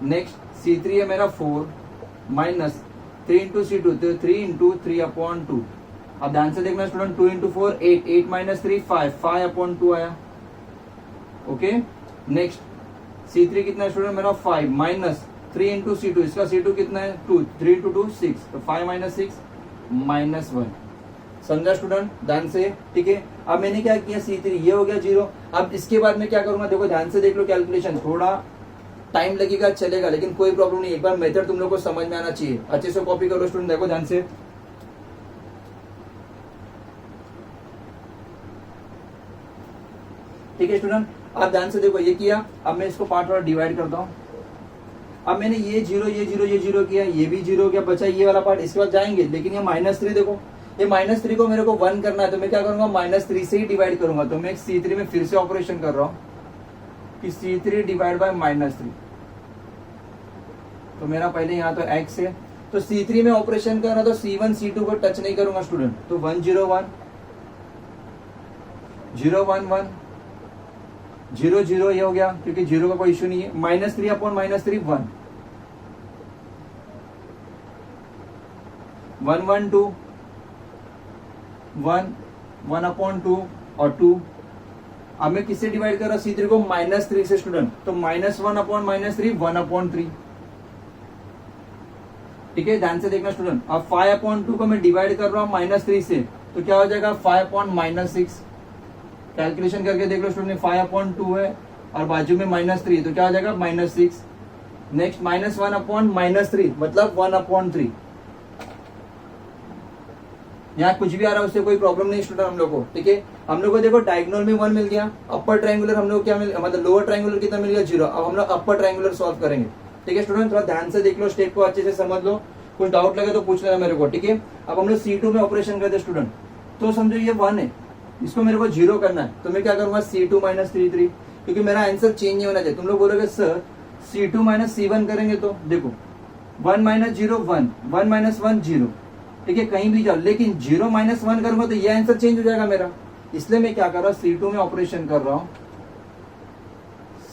[SPEAKER 1] नेक्स्ट C3 है मेरा 4, -3 इंटू C2, तो 3 इंटू 3/2। अब ध्यान से देखना स्टूडेंट, 2 इंटू 4 8, 8 - 3 5, 5/2 आया। ओके, नेक्स्ट C3 कितना स्टूडेंट मेरा 5, -3 इंटू C2, इसका C2 कितना है 2, 3 इंटू 2 6, तो 5 - 6 -1। समझा स्टूडेंट ध्यान से, ठीक है। अब मैंने क्या किया C3 ये हो गया 0। अब इसके बाद में क्या करूंगा, देखो ध्यान से देख लो कैलकुलेशन, थोड़ा टाइम लगेगा चलेगा, लेकिन कोई प्रॉब्लम नहीं, एक बार मेथड तुम लोग को समझ में आना चाहिए। अच्छे से कॉपी करो स्टूडेंट, देखो ध्यान से, ठीक है स्टूडेंट। अब ध्यान से देखो ये किया, अब मैं इसको पार्ट वाला डिवाइड करता हूँ। अब मैंने ये 0 ये 0 ये 0 किया, ये भी 0 किया, बचा ये वाला पार्ट, इसके बाद जाएंगे, लेकिन ये -3 देखो, ये -3 को मेरे को 1 करना है, तो मैं क्या करूंगा -3 से ही डिवाइड करूंगा। तो मैं C3 में फिर से ऑपरेशन कर रहा हूँ कि C3 डिवाइड बाय -3, तो मेरा पहले यहाँ तो x है, तो C3 में ऑपरेशन कर रहा तो C1 C2 को टच नहीं करूंगा स्टूडेंट, तो 1 0 1 0 1 1 0 0 ये हो गया, क्योंकि 0 का कोई इश्यू नहीं है। -3/-3 1 1 1 2 1 1/2 और 2। अब मैं किससे डिवाइड कर रहा हूं C3 को -3 से स्टूडेंट, तो -1/-3 1/3, ठीक है। ध्यान से देखना स्टूडेंट, अब 5/2 को मैं डिवाइड कर रहा हूं -3 से, तो क्या हो जाएगा 5/-6। कैलकुलेशन करके देख लो स्टूडेंट, 5/2 है और बाजू में -3, तो क्या हो जाएगा -6। नेक्स्ट -1/-3 मतलब 1/3, यहाँ कुछ भी आ रहा है उससे कोई प्रॉब्लम नहीं स्टूडेंट हम लोग को, ठीक है। हम लोग को देखो डायगोनल में 1 मिल गया, अपर ट्रायंगुलर हम लोग क्या मिल, मतलब लोअर ट्रायंगुलर कितना मिल गया 0। अब हम लोग अपर ट्रायंगुलर सॉल्व करेंगे, ठीक है स्टूडेंट। थोड़ा ध्यान से देख लो, स्टेप को अच्छे से समझ लो, कुछ डाउट लगे तो पूछ लेना मेरे को, ठीक है। अब हम लोग C2 में ऑपरेशन करते स्टूडेंट, तो समझो ये 1 है, इसको मेरे को 0 करना है, तो मैं क्या करूंगा C2 - 3 क्योंकि मेरा आंसर चेंज नहीं होना चाहिए। तुम लोग बोलोगे सर C2 - C1 करेंगे, तो देखो 1 - 0 1 1 - 1 0, ठीक है, कहीं भी जाओ, लेकिन 0 - 1 करूंगा तो ये आंसर चेंज हो जाएगा मेरा, इसलिए मैं क्या कर रहा हूँ C2 में ऑपरेशन कर रहा हूँ,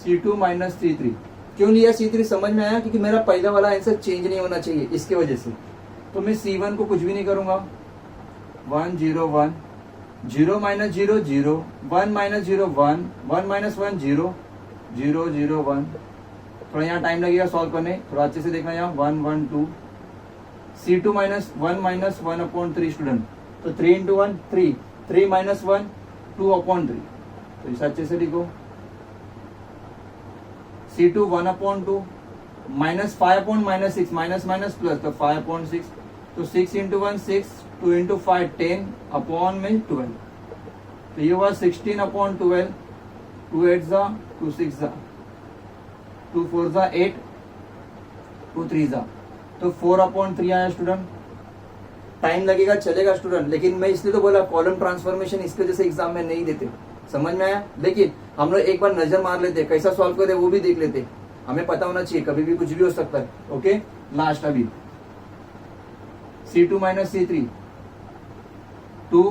[SPEAKER 1] C2 - C3। क्यों लिया C3 समझ में आया, क्योंकि मेरा पहला वाला आंसर चेंज नहीं होना चाहिए, इसके वजह से। तो मैं C1 को कुछ भी नहीं करूंगा, 1 0 1 0 - 0 0 1 - 0 1 1 - 1 0 0 0 1। थोड़ा यहाँ टाइम लगेगा सॉल्व करने, थोड़ा अच्छे से देखना, यहाँ 1 1 2 C2 -1 1/3 स्टूडेंट, तो 3 इंटू 1 3 3 - 1 2/3, तो इसे अच्छे से लिखो। C2 1/2 -5/-6 माइनस माइनस प्लस, तो 5/6 तो 6 इंटू 1 6, 2 इंटू 5 10 अपॉन में 12, तो ये हुआ 16 अपॉन 12, 2 8 जा 2 6 जा 2 4 जा 8, 2 3 जा, तो 4 अपॉन 3 आया स्टूडेंट। टाइम लगेगा चलेगा स्टूडेंट, लेकिन मैं इसलिए तो बोला कॉलम ट्रांसफॉर्मेशन इसके जैसे एग्जाम में नहीं देते, समझ में आया। लेकिन हम लोग एक बार नजर मार लेते, कैसा सॉल्व करे वो भी देख लेते, हमें पता होना चाहिए, कभी भी कुछ भी हो सकता है। ओके, लास्ट अभी C2 minus C3 2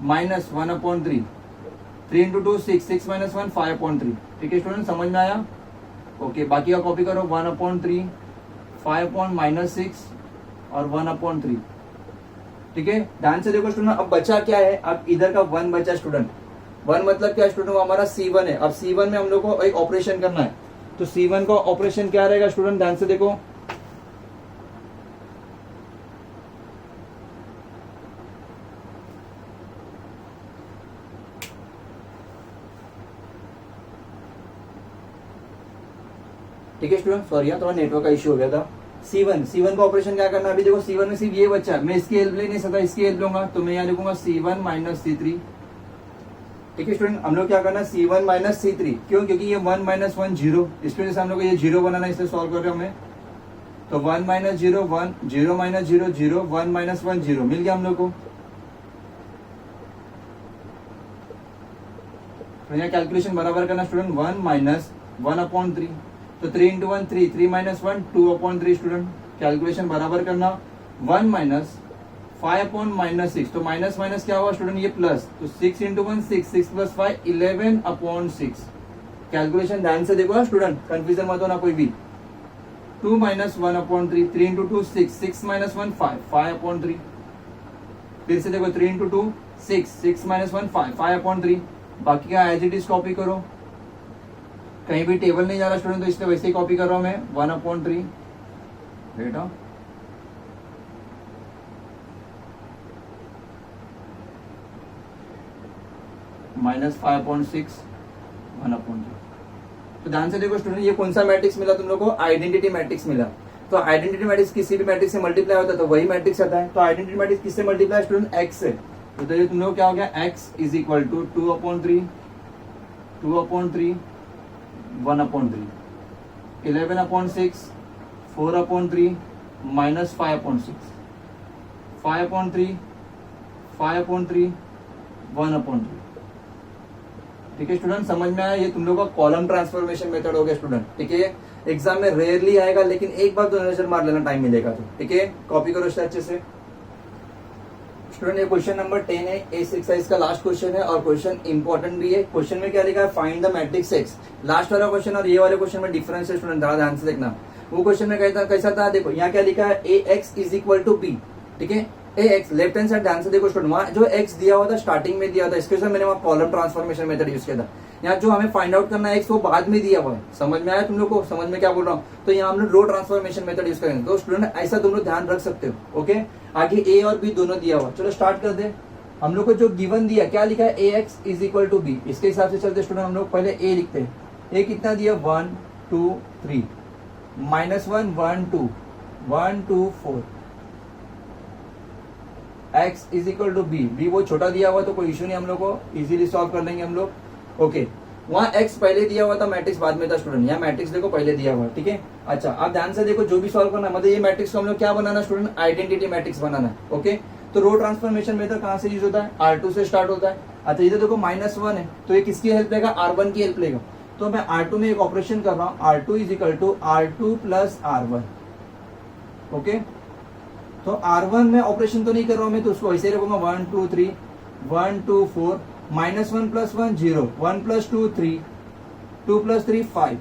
[SPEAKER 1] minus 1 upon 3, 3 into 2 6, 6 minus 1 5 upon 3। ठीक है स्टूडेंट, समझ में आया। ओके, बाकी का कॉपी करो, 1 अपॉन 3, 5 अपॉन माइनस 6 और 1 अपॉन 3। ठीक है, ध्यान से देखो स्टूडेंट, अब बचा क्या है, अब इधर का 1 बचा स्टूडेंट। 1 मतलब क्या स्टूडेंट, वो हमारा C1 है। अब C1 में हम लोग को एक ऑपरेशन करना है, तो C1 का ऑपरेशन क्या रहेगा स्टूडेंट, ध्यान से देखो। ठीक है स्टूडेंट, सॉरी थोड़ा नेटवर्क का इश्यू हो गया था। C1 का ऑपरेशन क्या करना है, अभी देखो C1 में सिर्फ ये बच्चा है, मैं इसकी हेल्प ले नहीं सकता, इसकी हेल्प लूंगा, तो मैं यहाँ लिखूंगा C1 माइनस C3। ठीक है स्टूडेंट, हम लोग क्या करना है, C1 माइनस C3, क्यों, क्योंकि ये 1 माइनस 1 0, इसकी वजह से हम लोग को ये 0 बनाना है, इसलिए सॉल्व कर रहे हैं हमें। तो 1 माइनस 0 1, 0 माइनस 0 0, 1 माइनस 1 0, मिल गया हम लोग को। तो यहाँ कैलकुलेशन बराबर करना स्टूडेंट, 1 माइनस 1 अपॉन 3, तो 3 into 1 3, 3 minus 1 2 upon 3 student. Calculation बराबर करना, 1 माइनस 5 अपॉन माइनस 6, तो माइनस माइनस क्या हुआ स्टूडेंट, ये प्लस, तो 6 इंटू 1 6, 6 प्लस 5 11 अपॉन 6। कैलकुलेशन ध्यान से देखो स्टूडेंट, कंफ्यूजन मत होना कोई भी। 2 minus 1 upon 3, 3 into 2 6, 6 minus 1 5, 5 upon 3। फिर से देखो 3 इंटू 2 6, 6 माइनस 1 5, 5 अपॉन 3। बाकी का एज इट इज कॉपी करो, कहीं भी टेबल नहीं जा रहा स्टूडेंट, तो इसलिए वैसे ही कॉपी कर रहा हूं मैं, 1 अपॉन 3 बेटा, माइनस 5 अपॉन 6, 1 अपॉन 3। तो ध्यान से देखो स्टूडेंट, ये कौन सा मैट्रिक्स मिला तुम लोग को, आइडेंटिटी मैट्रिक्स मिला। तो आइडेंटिटी मैट्रिक्स किसी भी मैट्रिक्स से मल्टीप्लाई होता है तो वही मैट्रिक्स आता है। तो आइडेंटिटी मैट्रिक्स किससे मल्टीप्लाई स्टूडेंट, x से। तो ये तुम लोग क्या हो गया, x is equal to 2 upon 3, 2 upon 3, 1 upon 3, 11 upon 6, 4 upon 3, minus 5 upon 6, 5 upon 3, 5 upon 3, 1 upon 3। ठीक है स्टूडेंट, समझ में आया। ये तुम लोग का कॉलम ट्रांसफॉर्मेशन मेथड हो गया स्टूडेंट। ठीक है, एग्जाम में रेयरली आएगा, लेकिन एक बार तो नजर मार लेना, टाइम मिलेगा तो। ठीक है, कॉपी करो इससे अच्छे से स्टूडेंट। ये क्वेश्चन नंबर 10 है, इस एक्सरसाइज का लास्ट क्वेश्चन है और क्वेश्चन इंपॉर्टेंट भी है। क्वेश्चन में क्या लिखा है, find the matrix x. Last वाला क्वेश्चन और ये वाले क्वेश्चन में डिफरेंस है स्टूडेंट, ध्यान से देखना। वो क्वेश्चन में कैसा था, देखो यहाँ क्या लिखा है, A X is equal to B. ठीक है, A X left hand side, ध्यान से देखो स्टूडेंट, वहां जो एक्स दिया हुआ था स्टार्टिंग में दिया था, इसके साथ मैंने वहां कॉलम ट्रांसफॉर्मेशन मेथड यूज किया था। यहाँ जो हमें फाइंड आउट करना है एक्स, वो बाद में दिया हुआ है। समझ में आया तुम लोग को, समझ में क्या बोल रहा हूँ। तो यहाँ हम लोग रो ट्रांसफॉर्मेशन मेथड यूज करेंगे। तो स्टूडेंट ऐसा तुम लोग ध्यान रख सकते हो। ओके, आगे ए और बी दोनों दिया हुआ। चलो स्टार्ट कर दे। हम लोग को जो गिवन दिया, क्या लिखा है, A X is equal to B. इसके हिसाब से चलते स्टूडेंट, हम लोग पहले ए लिखते हैं। ए कितना दिया, 1 2 3, minus 1 1 2, 1 2 4, x is equal to B. B वो छोटा दिया हुआ तो कोई इश्यू नहीं, हम लोग को इजीली सॉल्व कर लेंगे हम लोग। ओके, वहां x पहले दिया हुआ था, मैट्रिक्स बाद में था स्टूडेंट। यहाँ मैट्रिक्स देखो पहले दिया हुआ। ठीक है, अच्छा आप ध्यान से देखो, जो भी सॉल्व करना है, मतलब ये मैट्रिक्स को हम लोग क्या बनाना स्टूडेंट, आइडेंटिटी मैट्रिक्स बनाना है। ओके, तो रो ट्रांसफॉर्मेशन मेथड कहां से यूज होता है, R2 से स्टार्ट होता है। अच्छा इधर देखो माइनस 1 है, तो ये किसकी हेल्प लेगा, R1 की हेल्प लेगा। तो मैं R2 में एक ऑपरेशन कर रहा हूँ, R2 is equal to R2 plus R1। Okay, तो R1 में ऑपरेशन तो नहीं कर रहा हूं मैं, तो उसको ऐसे ही रखूंगा, 1 2 3, 1 2 4, minus 1 plus 1 0, 1 plus 2 3, 2 plus 3 5,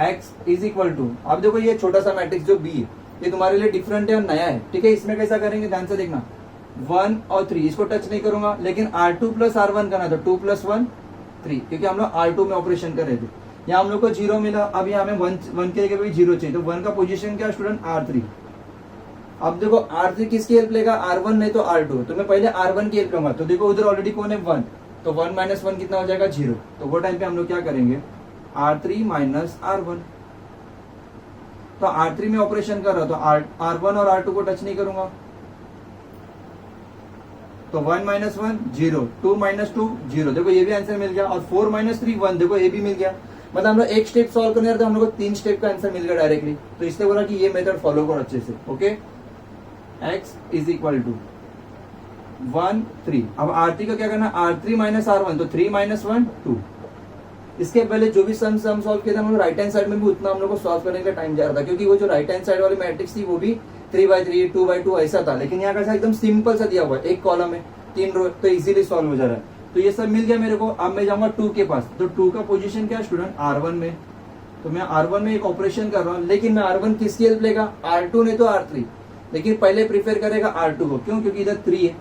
[SPEAKER 1] x is equal to. अब देखो ये छोटा सा मैट्रिक्स जो b है, ये तुम्हारे लिए डिफरेंट है और नया है। ठीक है, इसमें कैसा करेंगे, ध्यान से देखना, 1 और 3 इसको टच नहीं करूंगा, लेकिन R2 प्लस R1 करना था, 2 प्लस 1 3, क्योंकि हम लोग R2 में ऑपरेशन कर रहे थे। यहाँ हम लोग को 0 मिला, अब यहाँ हमें 1 के जगह भी 0 चाहिए, तो 1 का पोजीशन क्या स्टूडेंट, R3। अब देखो R3 किसकी हेल्प लेगा, R1 नहीं तो R2, तो मैं पहले R1 की हेल्प लूंगा। तो देखो उधर ऑलरेडी कौन है, 1, तो 1 माइनस 1 कितना हो जाएगा, 0। तो वो टाइम पे हम लोग क्या करेंगे, R3 माइनस R1। तो R3 में ऑपरेशन कर रहा हूं तो R1 और R2 को टच नहीं करूंगा, तो 1 माइनस 1 0, 2 माइनस 2 0, देखो ये भी आंसर मिल गया। और 4 माइनस 3 1, देखो ये भी मिल गया। मतलब हम लोग एक स्टेप सॉल्व करने तो हम लोग को 3 स्टेप का आंसर मिल गया डायरेक्टली। तो इसलिए बोला कि ये मेथड फॉलो करो अच्छे से। Okay, x is equal to 1 3। अब R3 का क्या करना, R3 माइनस R1, तो 3 माइनस 1 2। इसके पहले जो भी सम सॉल्व किया था हम लोग राइट हैंड साइड में भी उतना हम लोग को सॉल्व करने का टाइम जा रहा था, क्योंकि वो जो राइट हैंड साइड वाली मैट्रिक्स थी वो भी 3/3 2/2 ऐसा था। लेकिन यहाँ का एकदम सिंपल सा दिया हुआ है, एक कॉलम है 3 रो, तो इजीली सॉल्व हो जा रहा है। तो ये सब मिल गया मेरे को। अब मैं जाऊंगा 2 के पास, तो 2 का पोजीशन क्या है स्टूडेंट, R1 में। तो मैं R1 में एक ऑपरेशन कर रहा हूँ, लेकिन मैं R1 किसकी हेल्प लेगा, R2 नहीं तो R3, लेकिन पहले प्रीफर करेगा R2 को। क्यों, क्योंकि इधर 3 है।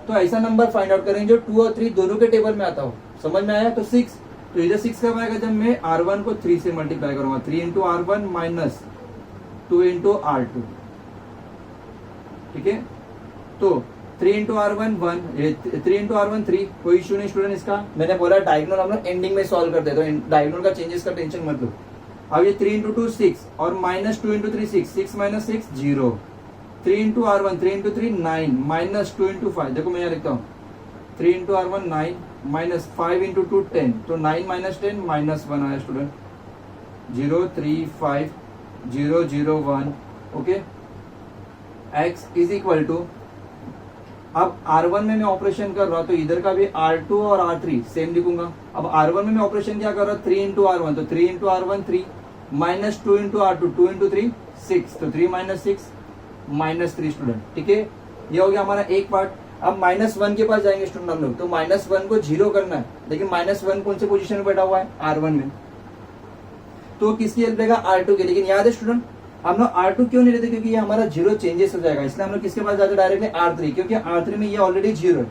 [SPEAKER 1] तो ऐसा नंबर फाइंड आउट करेंगे जो 2 और 3 दोनों के टेबल में आता हो। समझ में आया, तो 6। तो इधर 6 कब आएगा, जब मैं R1 को 3 से मल्टीप्लाई करूंगा, 3 into R1 minus 2 into R2। ठीक है, तो 3 इंटू R1 1, 3 इंटू R1 3, कोई इश्यू नहीं स्टूडेंट इसका। मैंने बोला डायगोनल हम लोग एंडिंग में सॉल्व करते हैं, तो डायगोनल का चेंजेस का टेंशन मत लो। अब ये 3 इंटू 2 6 और minus 2 into 3 6, 6 minus 6 0, 3 into R1 3 into 3 9 minus 2 into 5, देखो मैं यहाँ लिखता हूँ 3 इंटू R1 9 माइनस 5 इंटू 2 10, तो 9 माइनस 10 माइनस 1 आया student, 0 3 5 0 0 1। Okay, x is equal to, अब R1 में मैं ऑपरेशन कर रहा हूं तो इधर का भी R2 और R3 सेम लिखूंगा। अब R1 में मैं ऑपरेशन क्या कर रहा हूं, 3 इंटू R1, तो 3 into R1 3 minus 2 into R2 2 into 3 6, तो 3 माइनस 6 माइनस 3 स्टूडेंट। ठीक है, ये हो गया हमारा एक पार्ट। अब -1 के पास जाएंगे स्टूडेंट हम लोग, तो -1 को 0 करना है, लेकिन -1 कौन से पोजीशन में बैठा हुआ है, R1 में। तो किसकी हेल्प लेगा, R2 के। लेकिन याद है स्टूडेंट हम लोग R2 क्यों नहीं लेते, क्योंकि ये हमारा 0 चेंजेस हो जाएगा, इसलिए हम लोग किसके पास जाते डायरेक्टली R3, क्योंकि R3 में ये ऑलरेडी 0 है।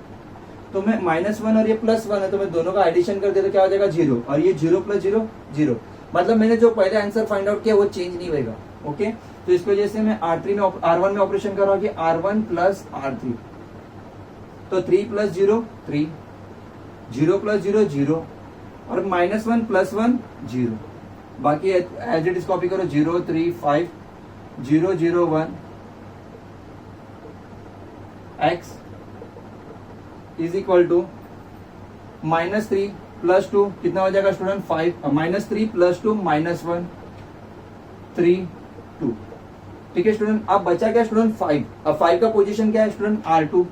[SPEAKER 1] तो मैं -1 और ये +1 है, तो मैं दोनों का एडिशन कर दे तो क्या हो जाएगा 0, और ये 0 + 0 0। मतलब मैंने जो पहले आंसर फाइंड आउट किया वो चेंज नहीं होगा। ओके, तो इस वजह से मैं R1 में ऑपरेशन कर रहा हूँ कि R1 प्लस R3, तो 3 + 0 3, 0 + 0 0, और -1 + 1 0। बाकी एज इट इज कॉपी करो, 0 3 5 0 0 1, x इज इक्वल टू -3 + 2, कितना हो जाएगा स्टूडेंट 5, -3 + 2 -1 3 2। ठीक है स्टूडेंट, अब बचा क्या स्टूडेंट 5। अब 5 का पोजीशन क्या है स्टूडेंट, R2।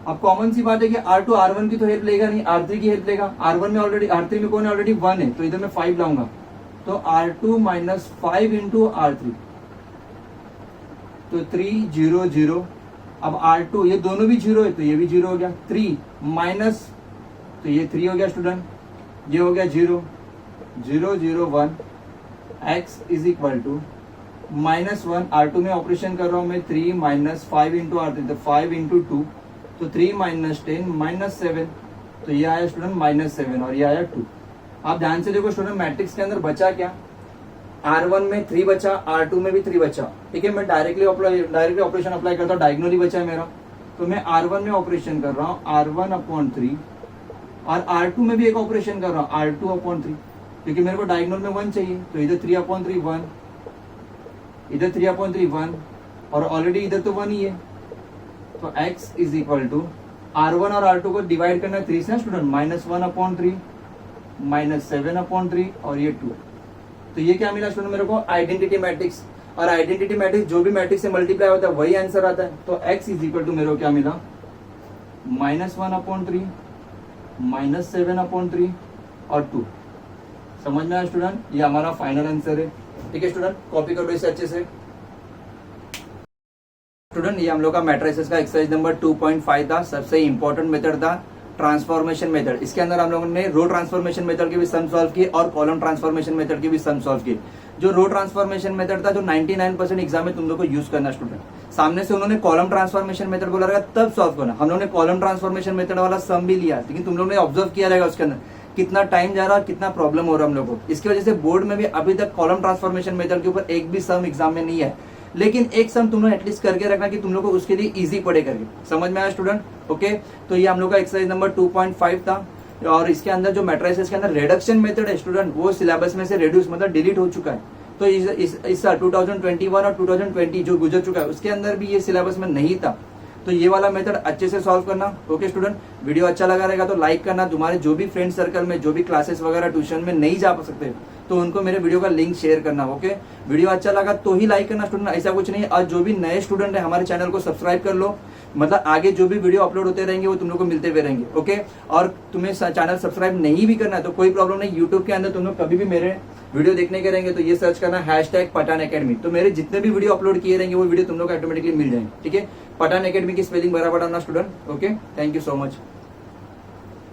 [SPEAKER 1] अब कॉमन सी बात है कि R2 R1 की तो हेल्प लेगा नहीं, R3 की हेल्प लेगा। R1 में ऑलरेडी, R3 में कौन है, ऑलरेडी 1 है, तो इधर मैं 5 लाऊंगा, तो R2 माइनस 5 इंटू R3, तो 3 0 0। अब R2 ये दोनों भी 0 है, तो ये भी 0 हो गया, 3 माइनस, तो ये 3 हो गया स्टूडेंट, ये हो गया 0 0 0 1। x is equal to -1, R2 में ऑपरेशन कर रहा हूं मैं, 3 माइनस 5 इंटू R3, तो 5 इंटू 2, तो 3 माइनस 10 माइनस 7, तो ये आया स्टूडेंट -7, और ये आया 2। आप ध्यान से देखो स्टूडेंट, मैट्रिक्स के अंदर बचा क्या, R1 में 3 बचा, R2 में भी 3 बचा। ठीक है, मैं डायरेक्टली ऑपरेशन अप्लाई करता हूँ, डायगोनली बचा है मेरा, तो मैं R1 में ऑपरेशन कर रहा हूँ R1/3, और R2 में भी एक ऑपरेशन कर रहा हूँ R2/3, क्योंकि मेरे को डायगोनल में 1 चाहिए, तो इधर 3/3 1, इधर 3/3 1, और ऑलरेडी इधर तो 1 ही है। तो x is equal to R1 और R2 को डिवाइड करना है 3 से स्टूडेंट, -1/3 -7/3, और ये 2। तो ये क्या मिला स्टूडेंट मेरे को, आइडेंटिटी मैट्रिक्स। और आइडेंटिटी मैट्रिक्स जो भी मैट्रिक्स से मल्टीप्लाई होता है वही आंसर आता है। तो x इज इक्वल टू मेरे को क्या मिला, -1/3 -7/3 और 2। समझ में आया स्टूडेंट, ये हमारा फाइनल आंसर है। ठीक है स्टूडेंट, कॉपी कर लो इसे अच्छे से। स्टूडेंट ये हम लोग का मैट्रिसेस का एक्सरसाइज नंबर 2.5 था। सबसे इंपॉर्टेंट मेथड था ट्रांसफॉर्मेशन मेथड। इसके अंदर हम लोगों ने रो ट्रांसफॉर्मेशन मेथड के भी सम सॉल्व किए और कॉलम ट्रांसफॉर्मेशन मेथड के भी सम सॉल्व किए। जो रो ट्रांसफॉर्मेशन मेथड था, जो 99% एग्जाम में तुम लोग को यूज करना स्टूडेंट, सामने से उन्होंने कॉलम ट्रांसफॉर्मेशन मेथड बोला रहेगा तब सॉल्व करना। हम लोगों ने कॉलम ट्रांसफॉर्मेशन मेथड वाला सम भी लिया, लेकिन तुम लोग ने ऑब्जर्व किया रहेगा उसके अंदर कितना टाइम जा रहा है, कितना प्रॉब्लम हो रहा है हम लोग को। इसकी वजह से बोर्ड में भी अभी तक कॉलम ट्रांसफॉर्मेशन मेथड के ऊपर एक भी सम एग्जाम में नहीं है, लेकिन एक सम तुम लोग एटलीस्ट करके रखना कि तुम लोग को उसके लिए इजी पड़े करके। समझ में आया स्टूडेंट? ओके, तो ये हम लोग का एक्सरसाइज नंबर 2.5 था। और इसके अंदर जो मैट्रिसेस के अंदर रिडक्शन मेथड है स्टूडेंट, वो सिलेबस में से रिड्यूस मतलब डिलीट हो चुका है। तो इस साल 2021 और 2020 जो गुजर चुका है उसके अंदर भी ये सिलेबस में नहीं था। तो ये वाला मेथड अच्छे से सॉल्व करना। ओके स्टूडेंट, वीडियो अच्छा लगा रहेगा तो लाइक करना। तुम्हारे जो भी फ्रेंड सर्कल में जो भी क्लासेस वगैरह ट्यूशन में नहीं जा सकते तो उनको मेरे वीडियो का लिंक शेयर करना। ओके, वीडियो अच्छा लगा तो ही लाइक करना स्टूडेंट, ऐसा कुछ नहीं। आज जो भी नए स्टूडेंट है हमारे चैनल को सब्सक्राइब कर लो, मतलब आगे जो भी वीडियो अपलोड होते रहेंगे वो तुम लोग को मिलते हुए रहेंगे। ओके, और तुम्हें चैनल सब्सक्राइब नहीं भी करना है तो कोई प्रॉब्लम नहीं, यूट्यूब के अंदर तुम लोग कभी भी मेरे वीडियो देखने के रहेंगे तो ये सर्च करना #पठान अकेडमी, तो मेरे जितने भी वीडियो अपलोड किए रहेंगे वो वीडियो तुम लोग को ऑटोमेटिकली मिल जाएंगे। ठीक है, पठान अकेडमी की स्पेलिंग बराबर आना student. Okay, thank you so much.